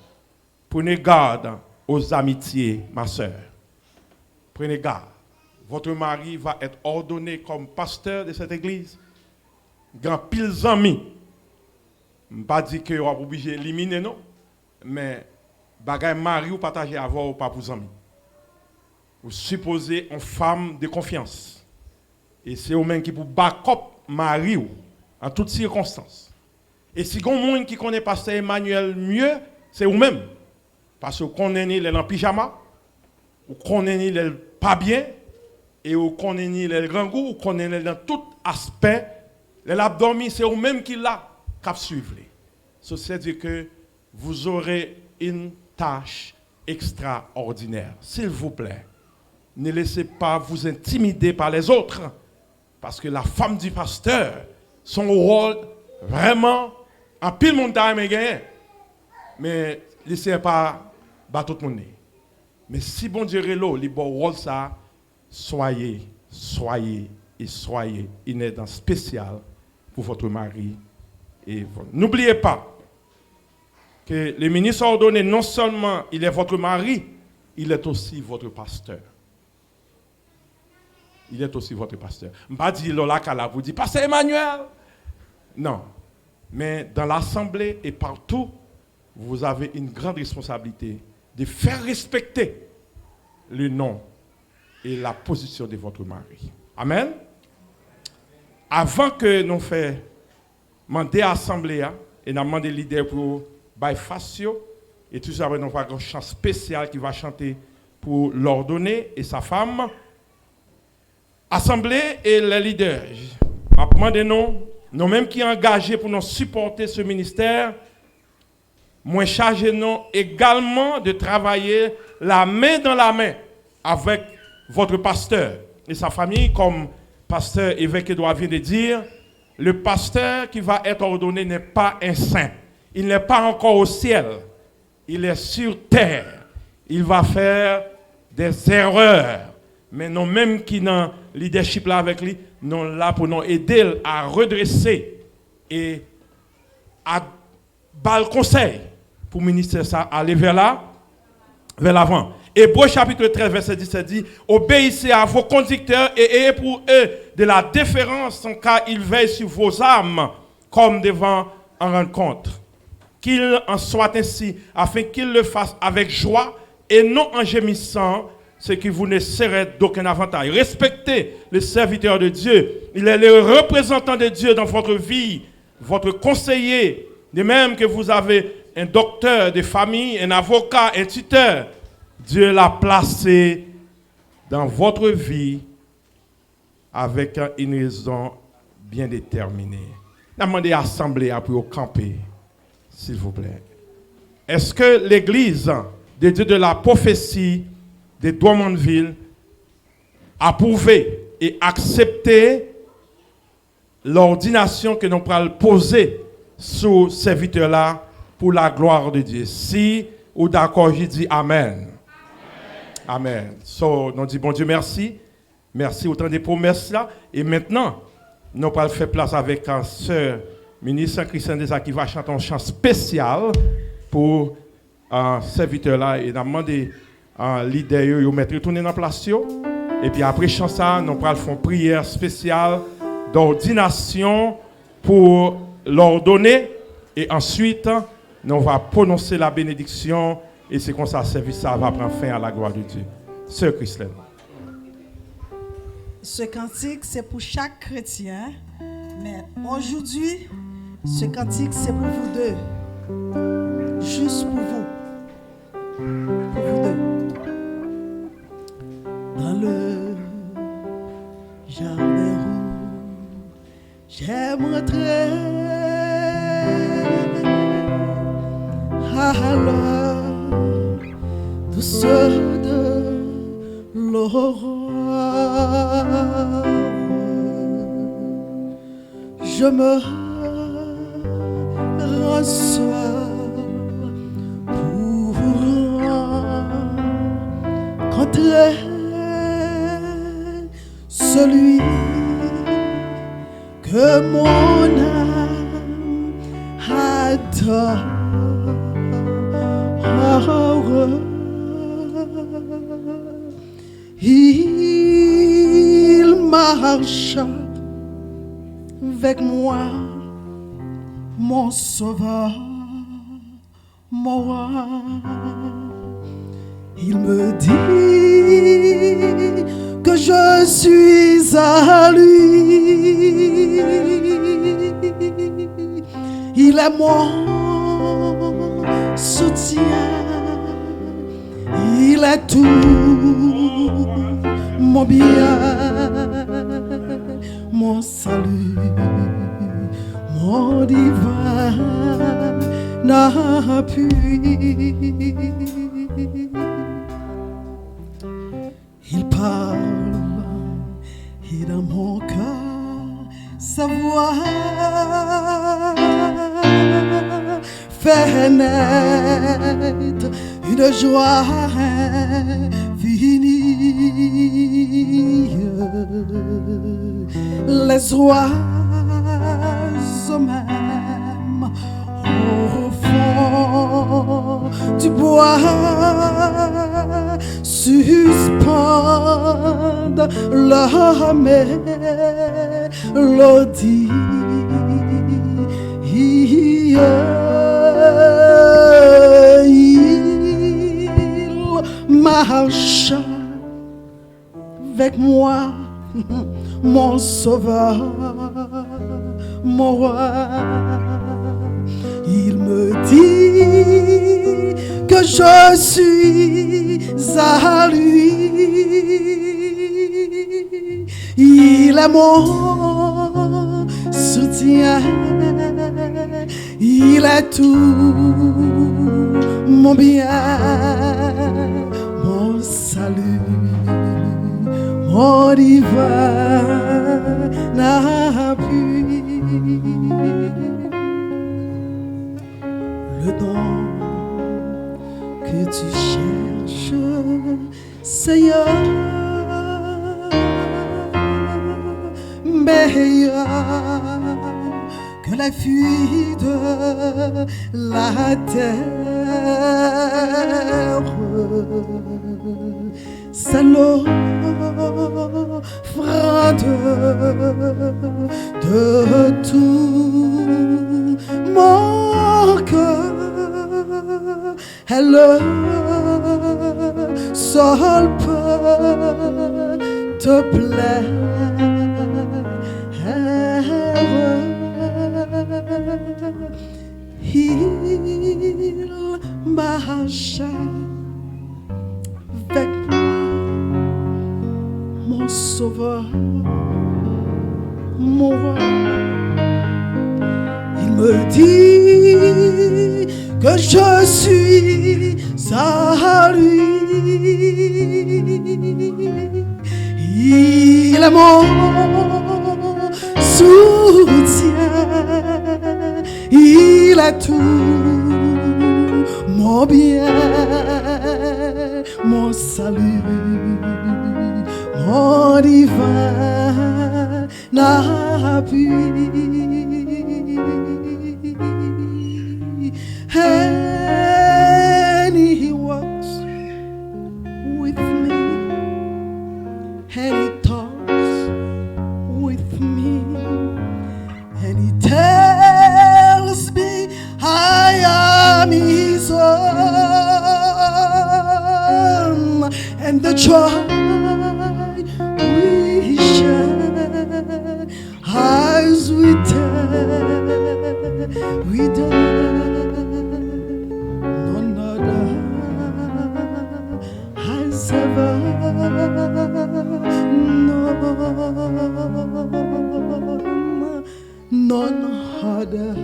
Prenez garde aux amitiés, ma sœur. Prenez garde. Votre mari va être ordonné comme pasteur de cette église. Grand pile amis. Je ne pas dire que vous êtes obligé d'éliminer, non. Mais bagay mari ou partager avant ou pas pour amis. Vous supposez une femme de confiance. Et c'est au même qui pour back-up mari ou en toutes circonstances. Et si vous monde qui connaît pasteur Emmanuel mieux, c'est vous-même. Parce que vous connaissez les en pyjama, vous connaissez les pas bien, et vous connaissez les grands goûts, vous connaissez dans tout aspect. Les l'abdomen, c'est vous-même qui l'a cap suivre. C'est-à-dire que vous aurez une tâche extraordinaire. S'il vous plaît, ne laissez pas vous intimider par les autres. Parce que la femme du pasteur, son rôle, vraiment, en pile monde d'aime gagner. Mais laissez pas battre tout le monde. Mais si bon Dieu est là, les bon rôle ça, soyez une aide spéciale pour votre mari. Et n'oubliez pas que le ministre ordonné, non seulement il est votre mari, il est aussi votre pasteur. Il est aussi votre pasteur. Je ne vais pas dire Lola Kala, vous dites, Pasteur Emmanuel. Non. Mais dans l'assemblée et partout, vous avez une grande responsabilité de faire respecter le nom et la position de votre mari. Amen. Avant que nous fassions demander à l'assemblée et nous demander leader pour Facio, et tout ça, nous avons un chant spécial qui va chanter pour l'ordonner et sa femme. Assemblée et les leaders, je demande nous-mêmes qui sommes engagés pour nous supporter ce ministère, moi chargé nous également de travailler la main dans la main avec votre pasteur et sa famille, comme pasteur évêque Edouard vient de dire. Le pasteur qui va être ordonné n'est pas un saint. Il n'est pas encore au ciel. Il est sur terre. Il va faire des erreurs. Mais nous-mêmes qui dans le leadership là avec lui, nous sommes là pour nous aider à redresser et à donner le conseil pour ministère ça aller vers l'avant. Hébreux chapitre 13 verset 17 dit: obéissez à vos conducteurs et ayez pour eux de la déférence car ils veillent sur vos âmes comme devant en rendre compte. Qu'il en soit ainsi afin qu'ils le fassent avec joie et non en gémissant, ce qui vous ne serait d'aucun avantage. Respectez le serviteur de Dieu. Il est le représentant de Dieu dans votre vie, votre conseiller. De même que vous avez un docteur de famille, un avocat, un tuteur, Dieu l'a placé dans votre vie avec une raison bien déterminée. Demandez à l'assemblée pour camper, s'il vous plaît. Est-ce que l'église de Dieu de la prophétie de Drummondville approuver et accepter l'ordination que nous allons poser sur ce serviteur-là pour la gloire de Dieu. Si ou d'accord, je dis Amen. Amen. So, nous disons bon Dieu merci. Merci autant des promesses là. Et maintenant, nous allons faire place avec un sœur ministre Christian Desa qui va chanter un chant spécial pour un serviteur là. Et nous avons demandé à leader de mettre retourner dans la place. Et puis après chant ça, nous allons faire une prière spéciale d'ordination pour l'ordonner. Et ensuite, nous allons prononcer la bénédiction. Et c'est comme ça le service ça va prendre fin à la gloire de Dieu. Sœur Christelle. Ce cantique, c'est pour chaque chrétien. Mais aujourd'hui, ce cantique, c'est pour vous deux. Juste pour vous. Pour vous deux. Dans le jardin où j'aime entrer, à la douceur de l'aurore, je me reçois pour rencontrer celui que mon âme adore. Il marche avec moi, mon sauveur, mon roi. Il me dit que je suis à lui. Il est mon soutien, il est tout mon bien, mon salut, mon divin appui. Il parle et dans mon cœur sa voix fait naître une joie infinie. Les oiseaux même au fond du bois suspendent leur mélodie. Il marche avec moi, mon sauveur, mon roi. Il me dit que je suis à lui. Il est mon soutien, il est tout mon bien, mon salut, mon divin appui. Le don que tu cherches, Seigneur, meilleur que la fuite de la terre. C'est l'offrande de tout mon cœur. Et le seul peut te plaire. Il marche avec moi, mon sauveur, mon roi. Il me dit que je suis à lui. est mon soutien, il est tout mon bien, mon salut, mon divin appui. And he walks with me, and he talks with me, and he tells me I am his own, and the joy we share as we dare, none other has ever known, none other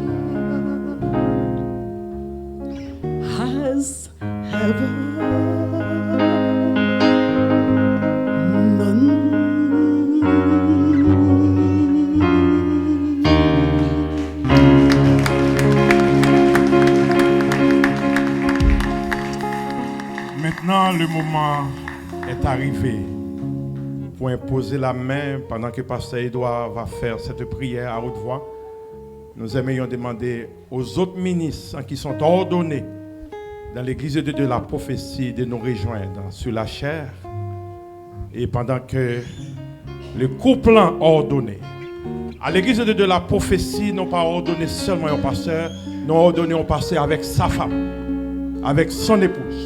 has ever known. Maintenant, le moment est arrivé pour imposer la main pendant que Pasteur Edouard va faire cette prière à haute voix. Nous aimerions demander aux autres ministres qui sont ordonnés dans l'église de Dieu de la prophétie de nous rejoindre sur la chair. Et pendant que le couple ordonné, à l'église de Dieu de la prophétie, non pas ordonné seulement au pasteur, nous ordonné au pasteur avec sa femme, avec son épouse.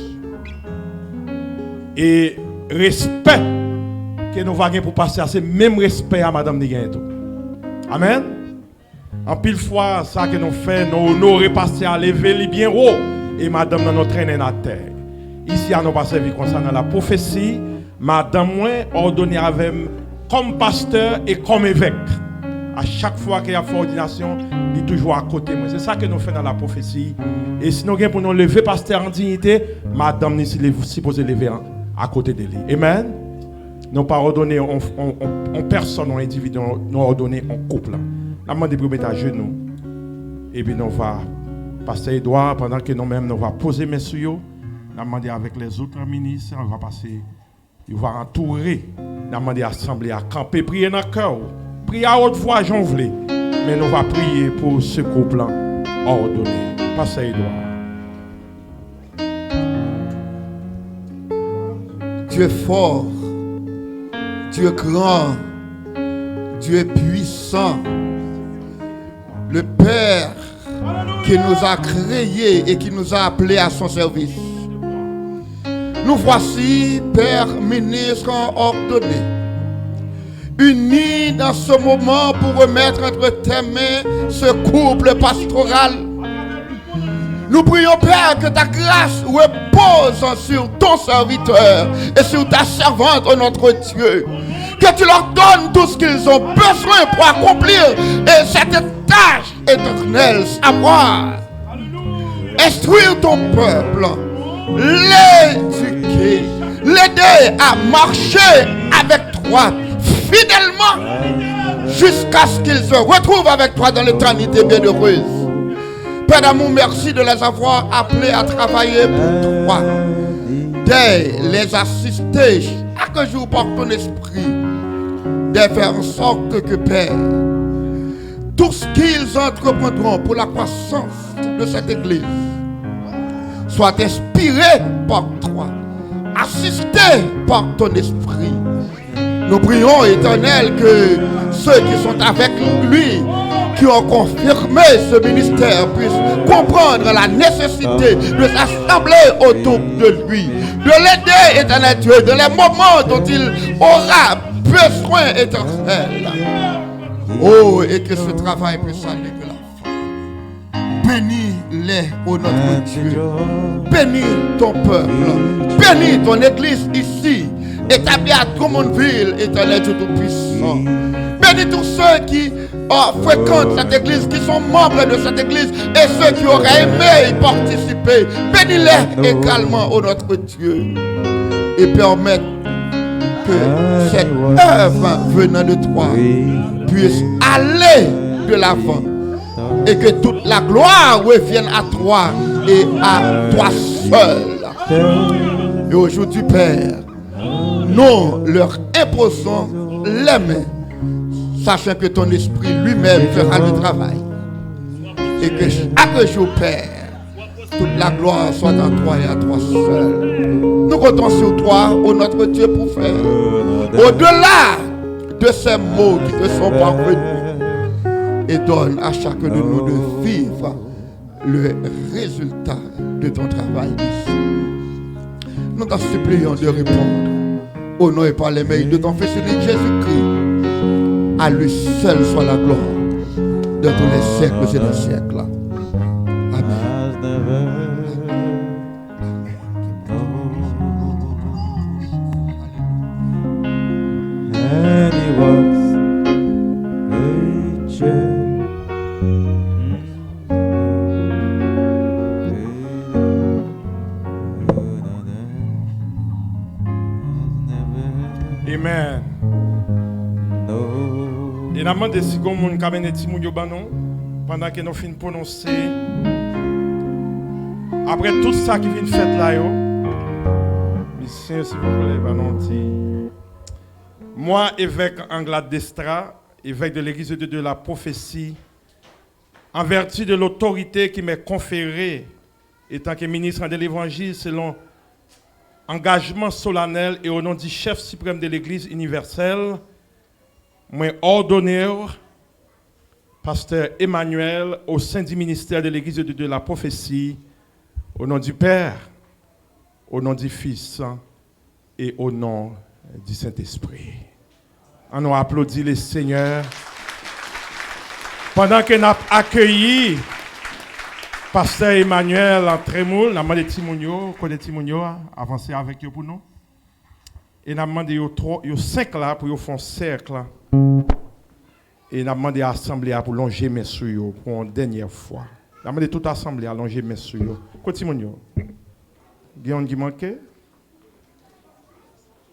Et respect que nous avons pour passer, c'est même respect à Madame Niguento. Amen. En pile fois, ça que nous faisons, nous honorer passer à lever les bien haut et Madame nous traîner à terre. Ici, à nous pas servir comme ça dans la prophétie. Madame moi ordonné avec comme pasteur et comme évêque. À chaque fois qu'il y a une ordination, il est toujours à côté. C'est ça que nous faisons dans la prophétie. Et si nous avons pour nous lever pasteur en dignité, Madame n'est supposée lever à côté de lui. Amen. Nous pas ordonné en personne, en individu, nous ordonné en couple. Nous demandons de mettre à genoux. Et puis nous va passer Edouard pendant que nous-mêmes nous va poser mes sur eux. Nous demandons avec les autres ministres, on va passer, il va entourer. Nous demandons à l'assemblée à camper, prier dans le cœur. Prier à haute voix, j'en voulais. Mais nous va prier pour ce couple ordonné. Passer Edouard. Dieu est fort, Dieu est grand, Dieu est puissant. Le Père qui nous a créés et qui nous a appelés à son service. Nous voici, Père, ministre ordonné, unis dans ce moment pour remettre entre tes mains ce couple pastoral. Nous prions, Père, que ta grâce repose sur ton serviteur et sur ta servante, oh notre Dieu. Que tu leur donnes tout ce qu'ils ont besoin pour accomplir cette tâche éternelle, savoir instruire ton peuple, l'éduquer, l'aider à marcher avec toi fidèlement jusqu'à ce qu'ils se retrouvent avec toi dans l'éternité bienheureuse. Père d'amour, merci de les avoir appelés à travailler pour toi, de les assister chaque jour par ton esprit, de faire en sorte que, Père, tout ce qu'ils entreprendront pour la croissance de cette église soit inspiré par toi, assisté par ton esprit. Nous prions, Éternel, que ceux qui sont avec lui, qui ont confirmé ce ministère, puissent comprendre la nécessité de s'assembler autour de lui, de l'aider, Éternel Dieu, dans les moments dont il aura besoin, Éternel. Oh, et que ce travail puisse aller de l'enfant. Bénis-les, ô notre Dieu. Bénis ton peuple. Bénis ton église ici, établie à Drummondville, Éternel Dieu Tout-Puissant. Bénis tous ceux qui fréquentent cette église, qui sont membres de cette église, et ceux qui auraient aimé y participer. Bénis-les également, ô notre Dieu. Et permettre que cette œuvre venant de toi puisse aller de l'avant et que toute la gloire revienne à toi et à toi seul. Et aujourd'hui, Père, nous leur imposons les mains, sachant que ton esprit lui-même fera le travail. Et que chaque jour, Père, toute la gloire soit à toi et à toi seul. Nous comptons sur toi, ô notre Dieu, pour faire au-delà de ces mots qui te sont parvenus. Et donne à chacun de nous de vivre le résultat de ton travail ici. Nous t'en supplions de répondre au nom et par les mains de ton Fils unique Jésus-Christ. À lui seul soit la gloire de tous les siècles et des siècles. Amen. And he walks nature. Amen. Et nous demandons si vous avez un petit pendant que nous finissons de prononcer. Après tout ça qui vient de faire là, monsieur, s'il vous plaît, moi, évêque Anglade d'Estra, évêque de l'Église de Dieu de la prophétie, en vertu de l'autorité qui m'est conférée, étant que ministre de l'Évangile, selon engagement solennel et au nom du chef suprême de l'Église universelle, moi ordonné pasteur Emmanuel au sein du ministère de l'Église de la prophétie, au nom du Père, au nom du Fils et au nom du Saint-Esprit. On a applaudi le Seigneur pendant que nous avons accueilli pasteur Emmanuel en Trémoul. Nous avons demandé Timounio, connaître Timounio, avancer avec eux pour nous. Et nous avons demandé aux 5 là pour faire un cercle. Et nous avons demandé à l'Assemblée pour longer mes sur pour une dernière fois. Nous avons demandé toute l'Assemblée à longer mes sur. Timounio. Guillaume qui manquait.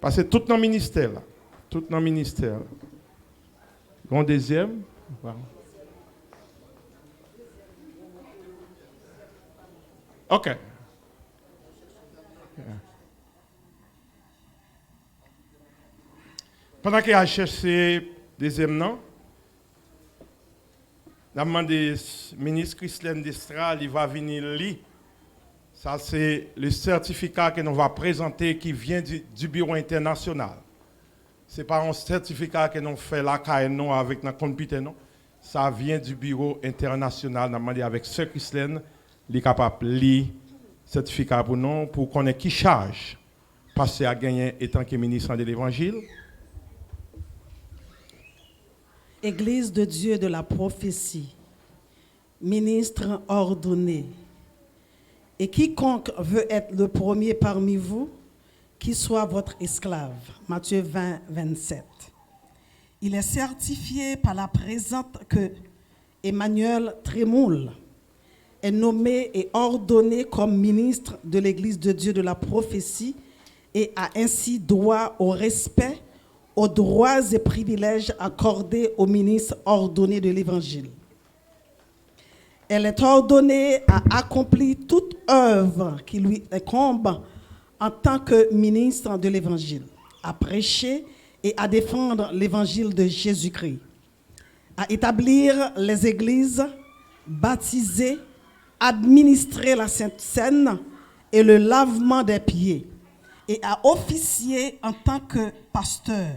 Parce que tout dans le ministère là. Tout dans le ministère. Bon deuxième. Voilà. OK. Pendant qu'il a cherché deuxième nom, la demandé ministre Christine Destra, il va venir lire. Ça, c'est le certificat que nous va présenter qui vient du bureau international. Ce n'est pas un certificat que nous fait là avec notre computer, non. Ça vient du bureau international. Nous avons demandé avec Sœur Christine, il est capable de lire le certificat pour nous, pour qu'on ait qui charge passer à gagner étant que ministre de l'Évangile. Église de Dieu de la prophétie, ministre ordonné, et quiconque veut être le premier parmi vous, qui soit votre esclave. Matthieu 20, 27. Il est certifié par la présente que Emmanuel Trémoul est nommé et ordonné comme ministre de l'Église de Dieu de la prophétie et a ainsi droit au respect, aux droits et privilèges accordés aux ministres ordonnés de l'Évangile. Elle est ordonnée à accomplir toute œuvre qui lui incombe en tant que ministre de l'Évangile, à prêcher et à défendre l'Évangile de Jésus-Christ, à établir les églises, baptiser, administrer la Sainte Seine et le lavement des pieds, et à officier en tant que pasteur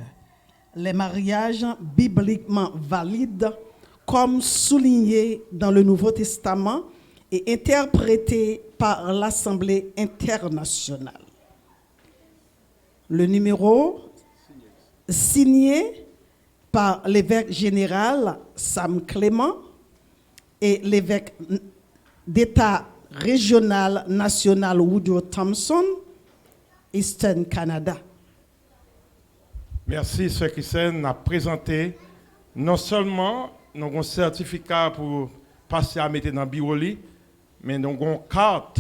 les mariages bibliquement valides, comme souligné dans le Nouveau Testament et interprété par l'Assemblée internationale. Le numéro signé par l'évêque général Sam Clément et l'évêque d'État régional national Woodrow Thompson, Eastern Canada. Merci, Sœur Christine, a présenté non seulement un certificat pour passer à mettre dans le bureau, mais nous avons une carte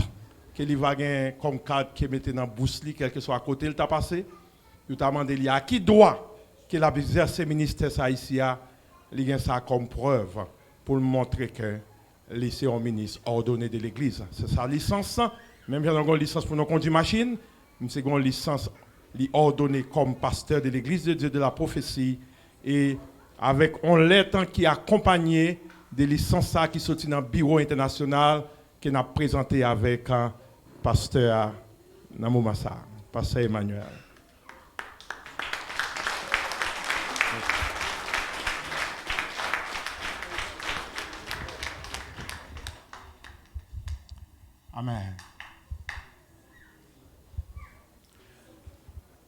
qu'il va gagner comme carte qui mettait dans la bourse, quel que soit à côté, il t'a passé. il t'a demandé à qui doit qu'il a exercé le ministère ça ici, il a ça comme preuve pour montrer que c'est un ministre ordonné de l'Église. C'est sa licence. Même si on a une licence pour nous conduire machine, c'est une licence ordonnée comme pasteur de l'Église de Dieu de la prophétie et avec une lettre qui accompagne des licences qui sont dans le bureau international qui a présenté avec un pasteur Namou Massa, pasteur Emmanuel. Amen.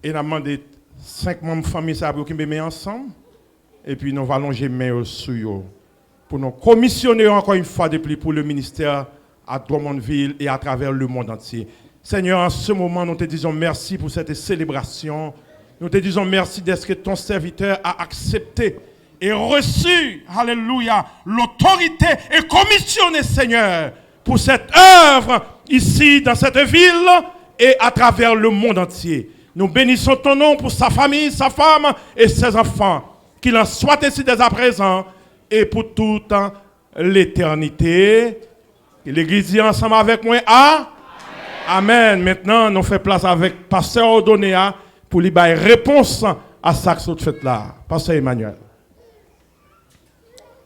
Et nous avons demandé 5 membres de famille qui me ensemble. Et puis nous allons allonger main sur eux pour nous commissionner encore une fois de plus pour le ministère à Drummondville et à travers le monde entier. Seigneur, en ce moment, nous te disons merci pour cette célébration. Nous te disons merci d'être que ton serviteur a accepté et reçu, alléluia, l'autorité et commissionné, Seigneur, pour cette œuvre ici dans cette ville et à travers le monde entier. Nous bénissons ton nom pour sa famille, sa femme et ses enfants. Qu'il en soit ainsi dès à présent et pour toute l'éternité. L'Église dit ensemble avec moi, Amen. Amen. Maintenant, nous faisons place avec Pasteur Ordonéa pour lui donner réponse à ça que vous faites là. Pasteur Emmanuel.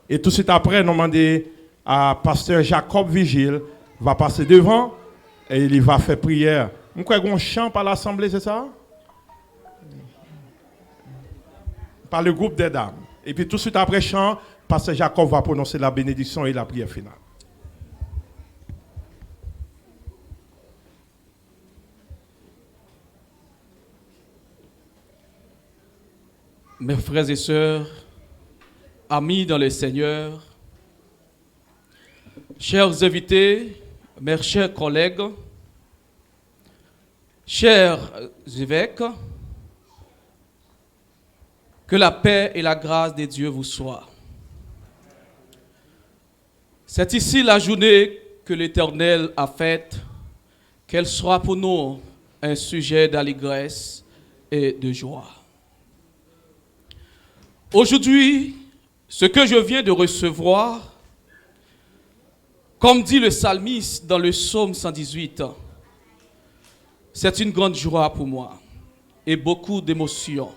Et tout de suite après, nous demandons à Pasteur Jacob Vigile va passer devant et il va faire prière. Vous croyez qu'on chante par l'Assemblée, c'est ça? Par le groupe des dames. Et puis tout de suite après chant, Pasteur Jacob va prononcer la bénédiction et la prière finale. Mes frères et sœurs, amis dans le Seigneur, chers invités, mes chers collègues, chers évêques, que la paix et la grâce de Dieu vous soient. C'est ici la journée que l'Éternel a faite, qu'elle soit pour nous un sujet d'allégresse et de joie. Aujourd'hui, ce que je viens de recevoir, comme dit le psalmiste dans le psaume 118, c'est une grande joie pour moi et beaucoup d'émotions.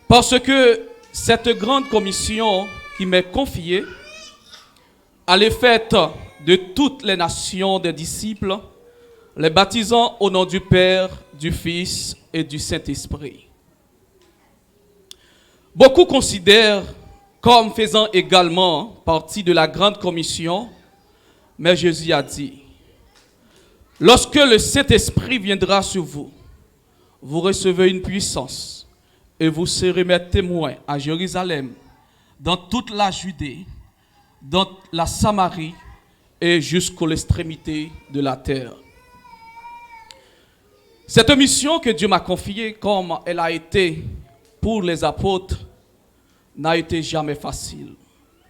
Parce que cette grande commission qui m'est confiée, à l'effet de toutes les nations des disciples, les baptisant au nom du Père, du Fils et du Saint-Esprit. Beaucoup considèrent comme faisant également partie de la grande commission, mais Jésus a dit, lorsque le Saint-Esprit viendra sur vous, vous recevez une puissance et vous serez mes témoins à Jérusalem, dans toute la Judée, dans la Samarie et jusqu'aux extrémités de la terre. Cette mission que Dieu m'a confiée, comme elle a été pour les apôtres, n'a été jamais facile.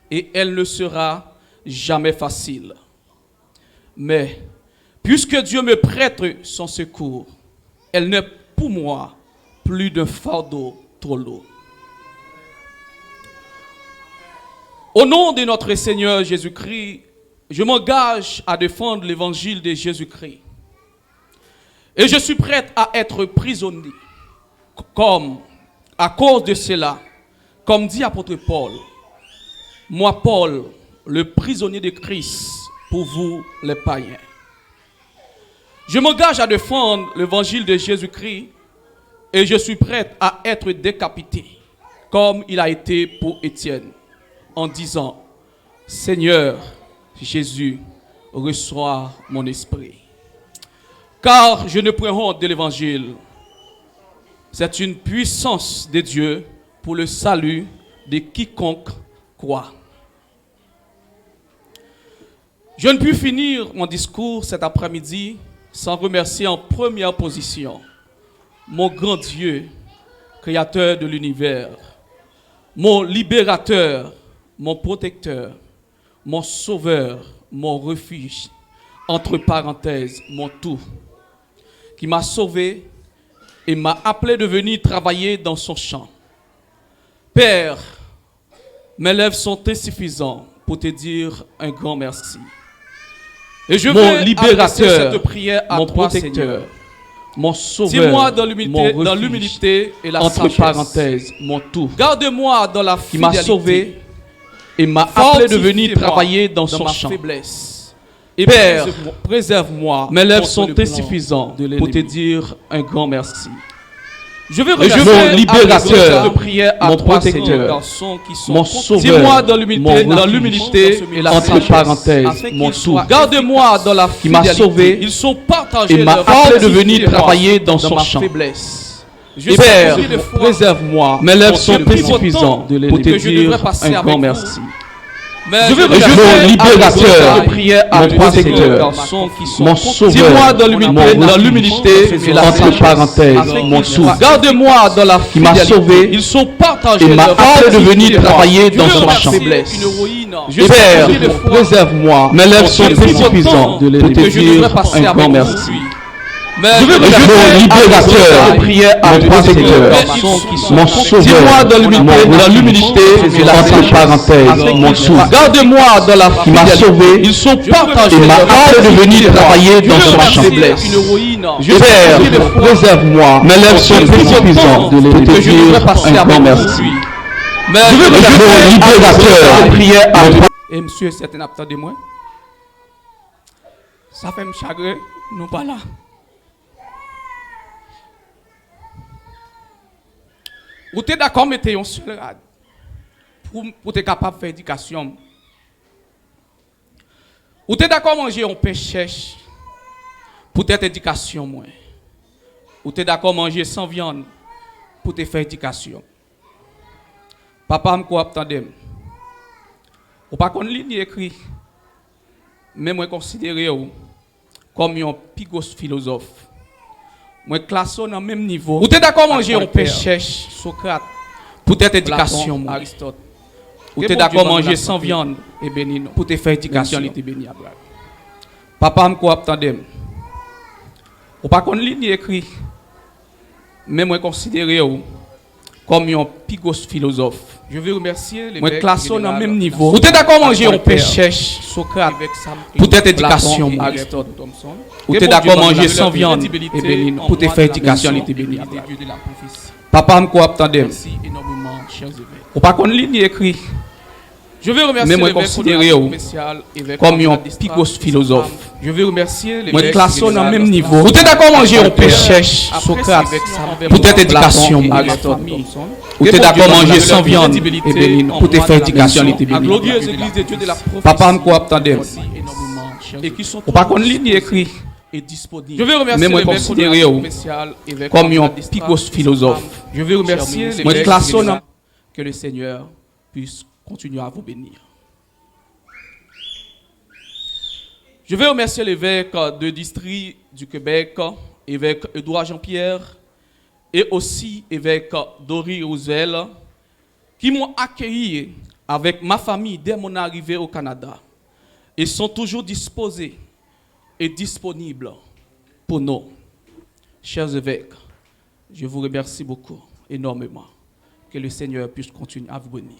Et elle ne sera jamais facile. Mais, puisque Dieu me prête son secours, elle n'est pour moi plus d'un fardeau trop lourd. Au nom de notre Seigneur Jésus-Christ, je m'engage à défendre l'évangile de Jésus-Christ. Et je suis prête à être prisonnier. Comme, à cause de cela, comme dit apôtre Paul, moi Paul, le prisonnier de Christ, pour vous les païens. Je m'engage à défendre l'évangile de Jésus-Christ et je suis prête à être décapité, comme il a été pour Étienne, en disant, Seigneur Jésus, reçois mon esprit. Car je ne prends honte de l'évangile. C'est une puissance de Dieu pour le salut de quiconque croit. Je ne puis finir mon discours cet après-midi sans remercier en première position mon grand Dieu, créateur de l'univers, mon libérateur, mon protecteur, mon sauveur, mon refuge, entre parenthèses, mon tout, qui m'a sauvé et m'a appelé de venir travailler dans son champ. Père, mes lèvres sont insuffisantes pour te dire un grand merci. Et je veux libérateur, cette prière à mon protecteur, Seigneur. Mon sauveur, dis-moi dans l'humilité et la entre sagesse. Parenthèses, mon tout. Garde-moi dans la fidélité. Qui m'a sauvé et m'a appelé de venir travailler dans son champ. Faiblesse. Et Père, préserve-moi. Mes lèvres sont insuffisantes pour te dire un grand merci. Je veux libérateur, de prière à mon protecteur, mon sauveur, dis-moi dans l'humilité et la entre parenthèses, mon tout. Garde-moi dans la fidélité. Qui m'a sauvé, ils sont partagés et m'a appelé de venir travailler dans son champ. Père, préserve-moi. Mes lèvres sont insuffisantes pour te dire un grand merci. Je veux libérateur, de prière à mon protecteur, mon sauveur, dis-moi dans l'humilité et la entre parenthèses, mon tout. Garde-moi dans la qui m'a sauvé, ils sont partagés et m'a appelé de venir travailler dans son champ. Père, préserve-moi, mes lèvres sont insuffisantes pour te dire un grand merci. Je veux libérateur, de prière à mon protecteur, mon sauveur, dis-moi dans l'humilité et la entre parenthèses, mon tout. Garde-moi dans la qui m'a sauvé, ils sont partagés et m'a appelé de venir travailler dans son champ. Père, préserve-moi, mes lèvres sont insuffisantes pour te dire un grand merci. Je veux libérateur, de prière à mon. Et monsieur, certains attendez moi. Ça fait me chagrin, nous pas là. Ou tu es d'accord, mettez un seul rad pour être capable de faire éducation. Ou tu es d'accord, manger un pain sèche pour être éducation. Ou tu es d'accord, manger sans viande pour te faire éducation. Papa, je attendez. Ou pas qu'on ligne écrit, mais moi considéré comme un plus gros philosophe. Moi, classe dans le même niveau. Ou tu es d'accord manger un pain sèche, Socrate, pour être éducation, Aristote. Ou tu es d'accord manger sans viande, et béni, pour te faire éducation, et béni. Papa, je attendez. Ou pas qu'on ligne écrit, mais moi considéré comme un plus gros philosophe. Je veux remercier les mecs classe dans le même niveau. Ou tu es d'accord manger un pain sèche, Socrate, pour être éducation, Aristote. Ou tu es d'accord manger sans viande, et béni, pour te faire éducation, et béni. Papa, je attendez. Merci énormément, chers évêques. Ou pas qu'on ligne écrit. Je veux remercier les considéré comme un plus gros philosophe. Je veux remercier les mecs classe dans le même niveau. Ou tu es d'accord manger un pain sèche, Socrate, pour être éducation, Aristote. Ou tu es d'accord manger sans viande, et béni, pour te faire éducation, et béni. Papa, je attendez. Ou pas qu'on ligne écrit. Je veux remercier les considéré comme un plus gros philosophe. Je veux remercier les mecs classe que le Seigneur puisse continuer à vous bénir. Je veux remercier l'évêque de district du Québec, évêque Édouard Jean-Pierre, et aussi évêque Dory Roosevelt, qui m'ont accueilli avec ma famille dès mon arrivée au Canada. Et sont toujours disposés et disponibles pour nous. Chers évêques, je vous remercie beaucoup, énormément. Que le Seigneur puisse continuer à vous bénir.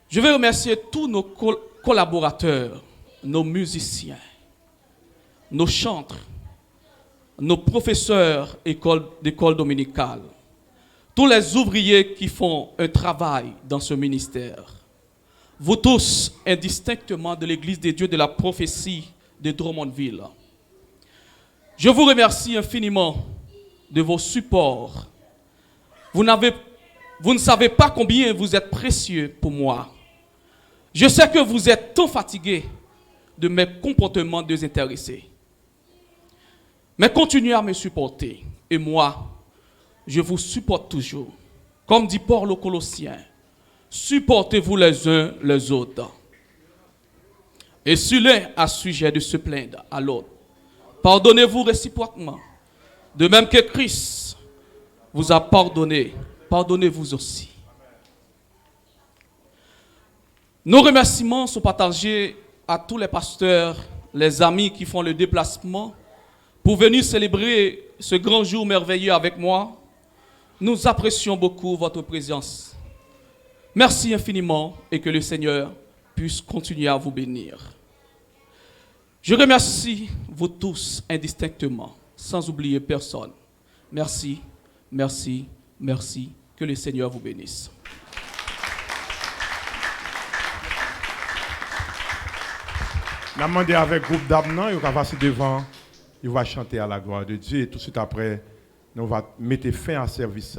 Je veux remercier tous nos collaborateurs, nos musiciens, nos chantres, nos professeurs d'école dominicale, tous les ouvriers qui font un travail dans ce ministère. Vous tous, indistinctement de l'Église des dieux de la prophétie de Drummondville. Je vous remercie infiniment de vos supports. Vous ne savez pas combien vous êtes précieux pour moi. Je sais que vous êtes tant fatigués de mes comportements désintéressés. Mais continuez à me supporter. Et moi, je vous supporte toujours. Comme dit Paul aux Colossiens, supportez-vous les uns les autres. Et si l'un a sujet de se plaindre à l'autre, pardonnez-vous réciproquement. De même que Christ vous a pardonné, pardonnez-vous aussi. Nos remerciements sont partagés à tous les pasteurs, les amis qui font le déplacement pour venir célébrer ce grand jour merveilleux avec moi. Nous apprécions beaucoup votre présence. Merci infiniment et que le Seigneur puisse continuer à vous bénir. Je remercie vous tous indistinctement, sans oublier personne. Merci, merci, merci. Que le Seigneur vous bénisse. Je vais demander avec le groupe d'Abnan, il va passer devant, il va chanter à la gloire de Dieu. Et tout de suite après, nous allons mettre fin à ce service.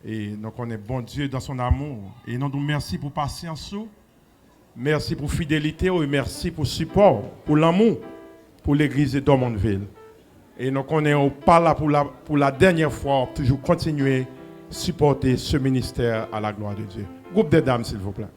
Et nous connaissons bon Dieu dans son amour. Et nous nous merci pour patience, merci pour fidélité, et merci pour support, pour l'amour, pour l'église de Dormontville. Et nous connaissons pas là pour la dernière fois, toujours continuer à supporter ce ministère à la gloire de Dieu. Groupe des dames, s'il vous plaît.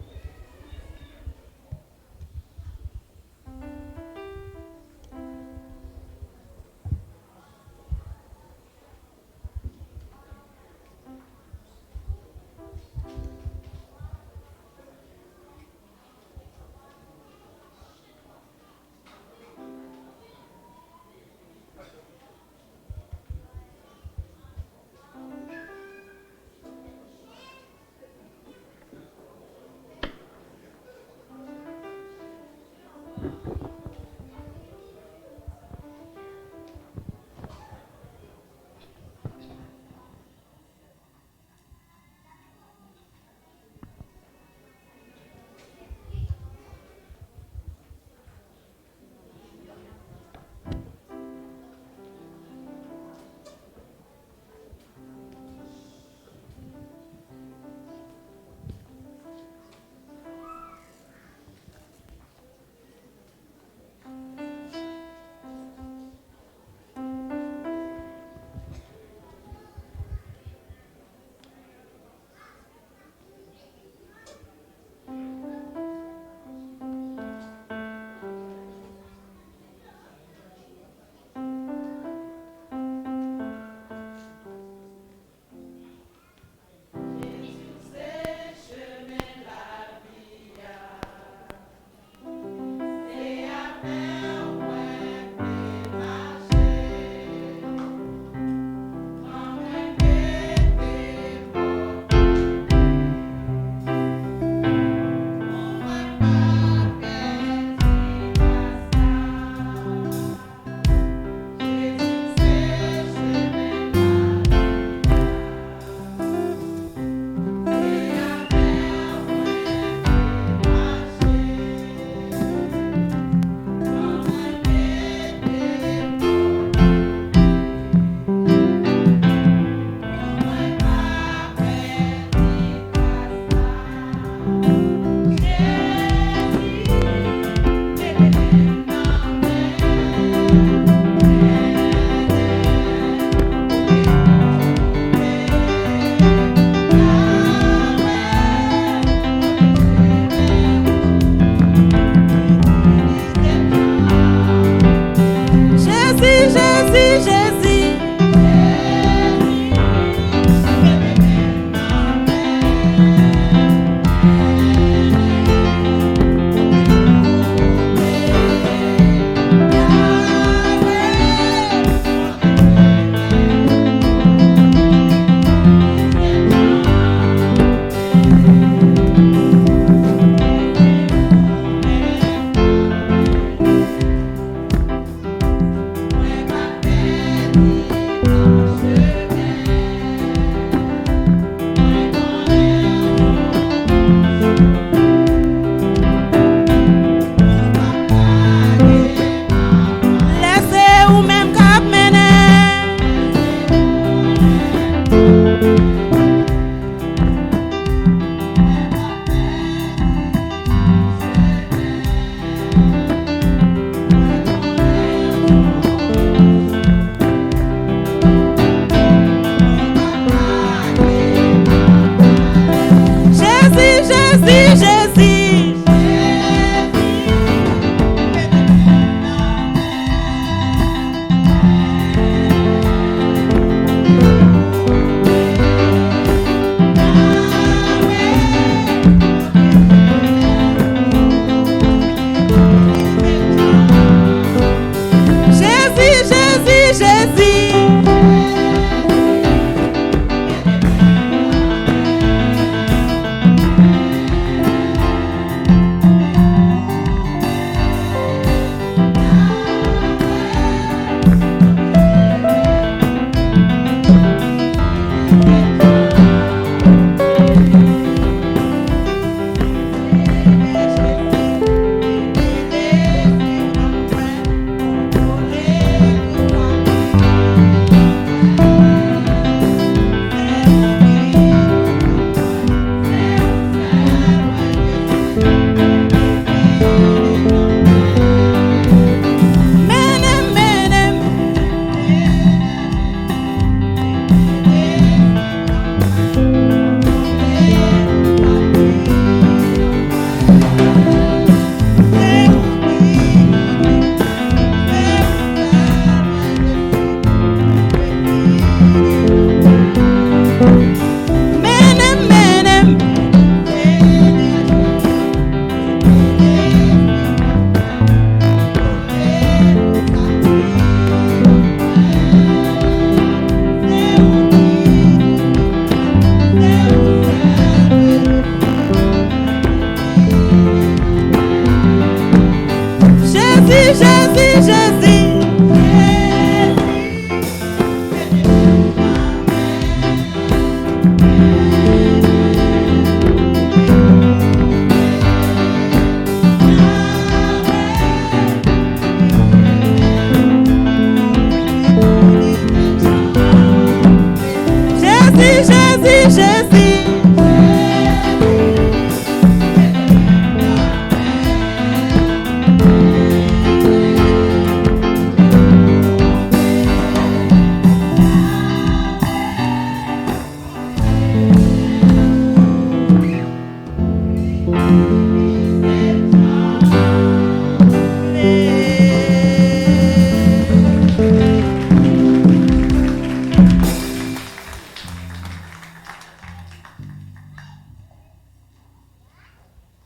Jésus.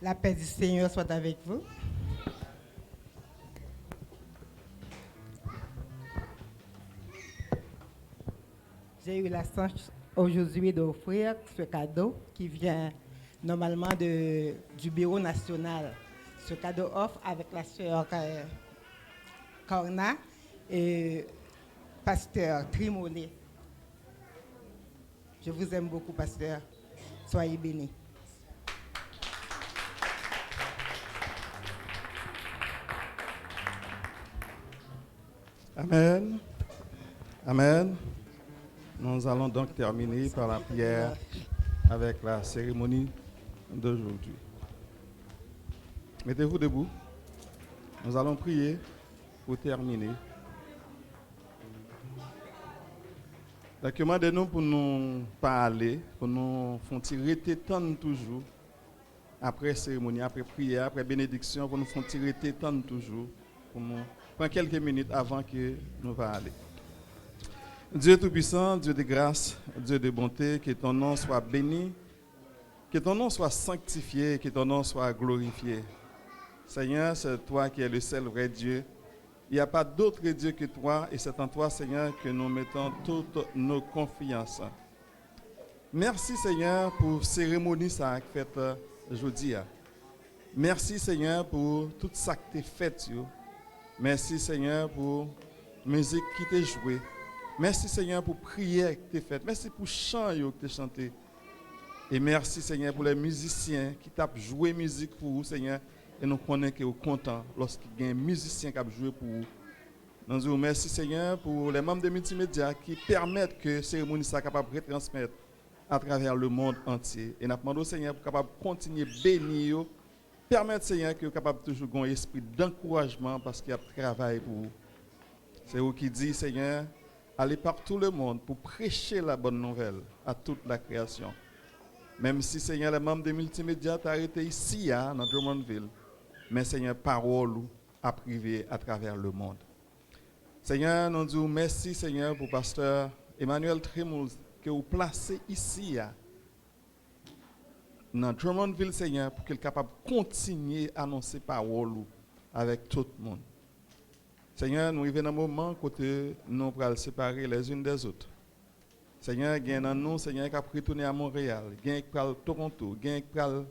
La paix du Seigneur soit avec vous. J'ai eu la chance aujourd'hui d'offrir ce cadeau qui vient normalement du Bureau national. Ce cadeau offre avec la sœur Corna et pasteur Trimonet. Je vous aime beaucoup, pasteur. Soyez bénis. Amen. Amen. Nous allons donc terminer par la prière avec la cérémonie d'aujourd'hui. Mettez-vous debout. Nous allons prier pour terminer. Demandez-nous pour nous parler, pour nous faire rester tant toujours, après cérémonie, après prière, après bénédiction, pour nous faire rester tant toujours, pour nous prendre quelques minutes avant que nous parlions. Dieu Tout-Puissant, Dieu de grâce, Dieu de bonté, que ton nom soit béni, que ton nom soit sanctifié, que ton nom soit glorifié. Seigneur, c'est toi qui es le seul vrai Dieu. Il n'y a pas d'autre Dieu que toi, et c'est en toi, Seigneur, que nous mettons toutes nos confiances. Merci, Seigneur, pour cérémonie ça faite aujourd'hui. Merci, Seigneur, pour tout ça que tu as fait. Merci, Seigneur, pour la musique qui t'a joué. Merci, Seigneur, pour prière que tu as faite. Merci pour le chant que tu as chanté. Et merci, Seigneur, pour les musiciens qui t'ont joué musique pour vous, Seigneur. Et nous connaissons que vous êtes contents lorsqu'il y a un musicien qui a joué pour vous. Nous disons merci, Seigneur, pour les membres de multimédia qui permettent que la cérémonie soit capable de retransmettre à travers le monde entier. Et nous demandons, Seigneur, pour capable continuer à bénir. Permettre, Seigneur, que vous capable toujours avoir un esprit d'encouragement parce qu'il y a travail pour vous. C'est vous qui dit, Seigneur, allez par tout le monde pour prêcher la bonne nouvelle à toute la création. Même si, Seigneur, les membres des multimédia t'ont arrêté ici, dans Drummondville, mais, Seigneur, parole à privé à travers le monde. Seigneur, nous disons merci, Seigneur, pour pasteur Emmanuel Trémoul, que vous placez ici, dans Drummondville, Seigneur, pour qu'il soit capable de continuer à annoncer parole avec tout le monde. Seigneur, nous arrivons dans un moment où nous allons séparer les unes des autres. Seigneur, il y a nous, Seigneur, qui a retourné à Montréal, il y a qui à Toronto, il y a qui à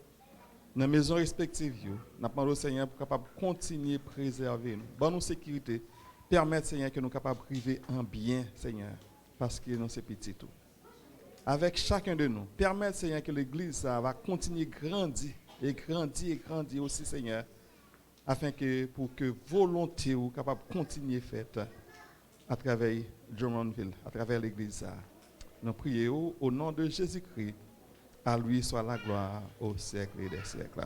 dans les maisons respectives. Nous demandons, Seigneur, pour capable continuer à préserver nous. Bonne sécurité, permettre, Seigneur, que nous soyons capables de vivre en bien, Seigneur, parce que nous sommes petits tout. Avec chacun de nous, permettre, Seigneur, que l'Église va continuer à grandir et grandir aussi, Seigneur, afin que pour que volonté ou capable de continuer faite à travers Drummondville, à travers l'Église. Nous prions au nom de Jésus-Christ. À lui soit la gloire au siècle des siècles.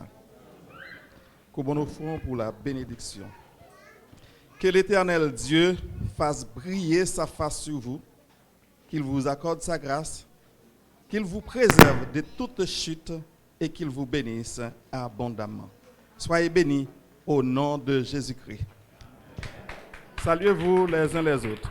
Que nous offrons pour la bénédiction. Que l'Éternel Dieu fasse briller sa face sur vous, qu'il vous accorde sa grâce, qu'il vous préserve de toute chute et qu'il vous bénisse abondamment. Soyez bénis au nom de Jésus-Christ. Saluez-vous les uns les autres.